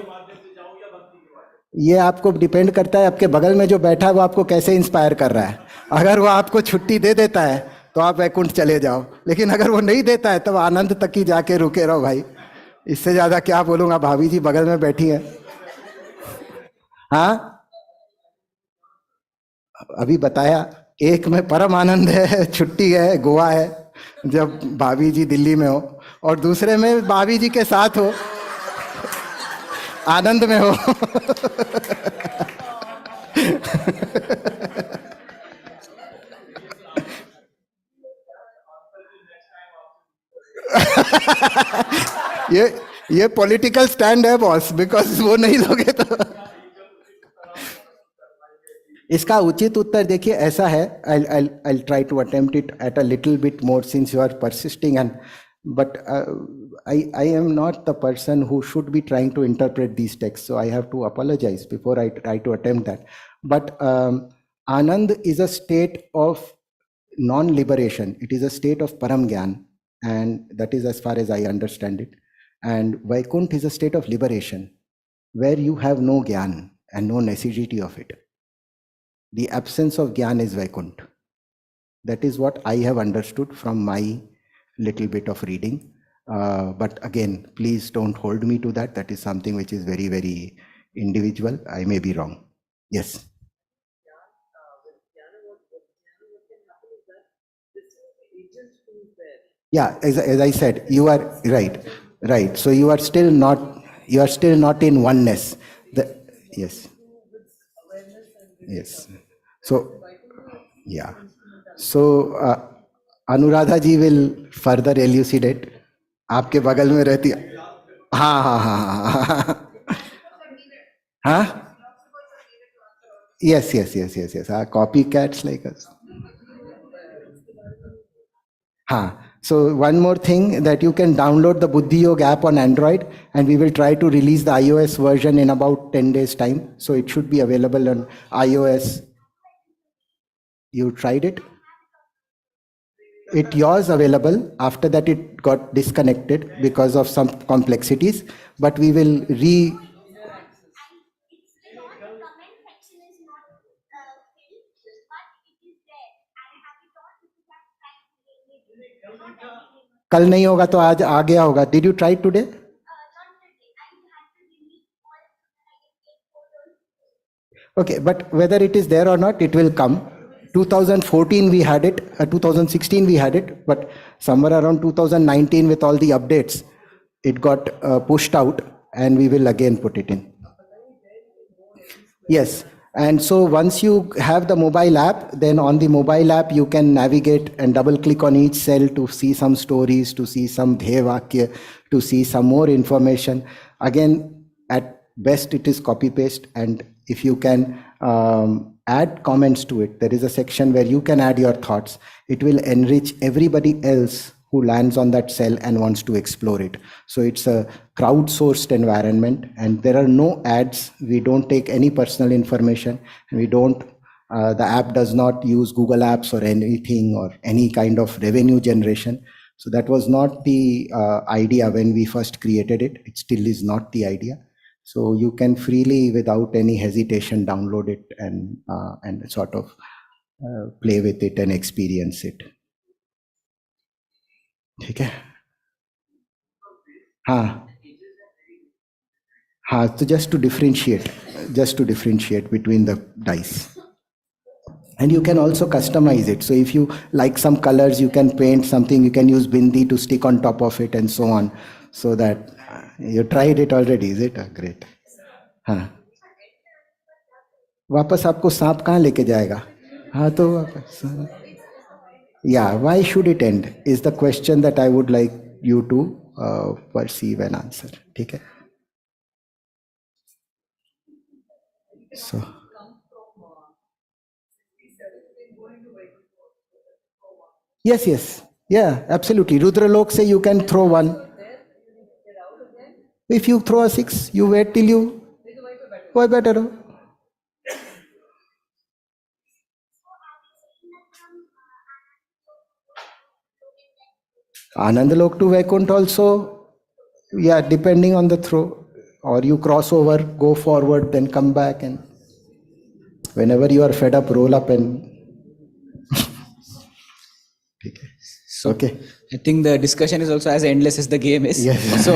ये आपको डिपेंड करता है आपके बगल में जो बैठा है वो आपको कैसे इंस्पायर कर रहा है. अगर वो आपको छुट्टी दे देता है तो आप वैकुंठ चले जाओ, लेकिन अगर वो नहीं देता है तो आनंद तक ही जाके रुके रहो भाई. इससे ज्यादा क्या बोलूंगा. भाभी जी बगल में बैठी है. हाँ, अभी बताया, एक में परम आनंद है, छुट्टी है, गोवा है, जब भाभी जी दिल्ली में हो, और दूसरे में भाभी जी के साथ हो, आनंद में हो. ये पॉलिटिकल स्टैंड है बॉस, बिकॉज वो नहीं लोगे तो. इसका उचित उत्तर देखिए ऐसा है. I'll try to attempt it at a little bit more since you are persisting, and but I am not the person who should be trying to interpret these texts, so I have to apologize before I try to attempt that. But Anand is a state of non-liberation. It is a state of param gyan, and that is as far as I understand it. And Vaikunt is a state of liberation, where you have no gyan and no necessity of it. The absence of gyan is Vaikunt. That is what I have understood from my little bit of reading. But again, please don't hold me to that. That is something which is very, very individual. I may be wrong. Yes. Yeah, as I said, you are right. Right. So you are still not in oneness. Yes. Yes. So, yeah. So, Anuradha ji will further elucidate. आपके बगल में रहती है. हाँ हाँ हाँ हाँ हाँ. Yes. Copycats like us. So one more thing, that you can download the Buddhi Yoga app on Android, and we will try to release the iOS version in about 10 days time. So it should be available on iOS. You tried it? It was available. After that it got disconnected because of some complexities, but we will कल नहीं होगा तो आज आ गया होगा. Did you try today? Okay, but whether it is there or not, it will come. 2014 we had it, 2016 we had it, but somewhere around 2019 with all the updates, it got pushed out, and we will again put it in. Yes. And so once you have the mobile app, then on the mobile app you can navigate and double click on each cell to see some stories, to see some dhevakya, to see some more information. Again, at best it is copy paste, and if you can add comments to it, there is a section where you can add your thoughts. It will enrich everybody else who lands on that cell and wants to explore it. So it's a crowdsourced environment, and there are no ads. We don't take any personal information. We don't, the app does not use Google Apps or anything, or any kind of revenue generation. So that was not the idea when we first created it. It still is not the idea. So you can freely, without any hesitation, download it and sort of play with it and experience it. ठीक है. हाँ so just to differentiate between the dice, and you can also customize it. So if you like some colors, you can paint something, you can use bindi to stick on top of it and so on. So that you tried it already, is it? Great. हाँ, वापस आपको सांप कहाँ लेके जाएगा? हाँ तो वापस. Yeah, why should it end is the question that I would like you to perceive and answer. ठीक है? So. Yes. Yeah, absolutely. Rudralok say you can throw one. If you throw a 6, you wait till you. Why better? Anandalok to Vaikunt also, yeah, depending on the throw, or you cross over, go forward, then come back, and whenever you are fed up, roll up and. Okay. I think the discussion is also as endless as the game is. Yes. So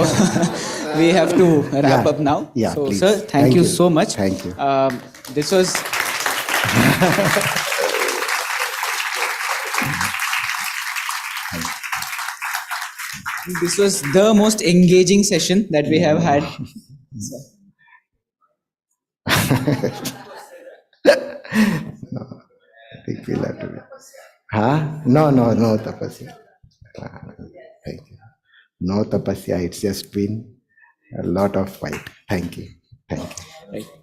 we have to wrap up now. Yeah, so please. Sir, thank you so much. Thank you. This was. Thank you. This was the most engaging session that we have had. I think we'll have to be. Huh? No, tapasya. Thank you. No tapasya. It's just been a lot of fight. Thank you. Right.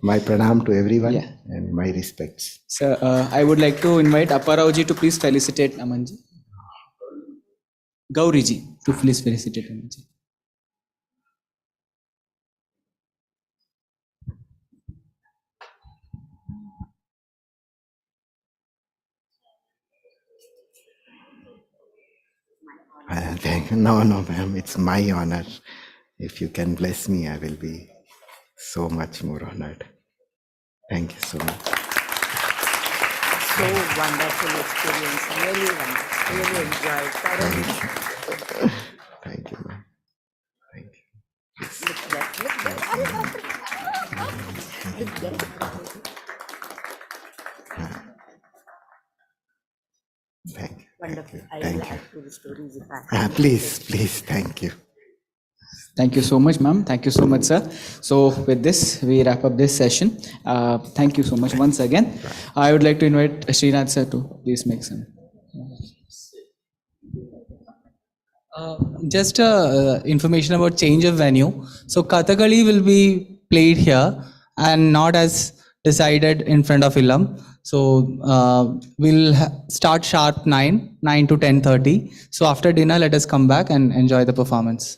My pranam to everyone Yeah. and my respects. So I would like to invite Apparauji to please felicitate Amanji. Gauriji to please felicitate Amanji. Thank you. No, ma'am. It's my honor. If you can bless me, I will be so much more honored. Thank you so much. So wonderful experience, really wonderful, really enjoyed, thoroughly. Thank you, ma'am. Thank you. Look there. Look there. Thank you. Wonderful. I Thank will you. add to the stories if I have. Please, thank you. Thank you so much, ma'am. Thank you so much, sir. So with this, we wrap up this session. Thank you so much once again. I would like to invite Srinath sir to please make some. Just information about change of venue. So Kathakali will be played here and not as decided in front of Illam. So we'll start sharp 9 to 10:30. So after dinner, let us come back and enjoy the performance.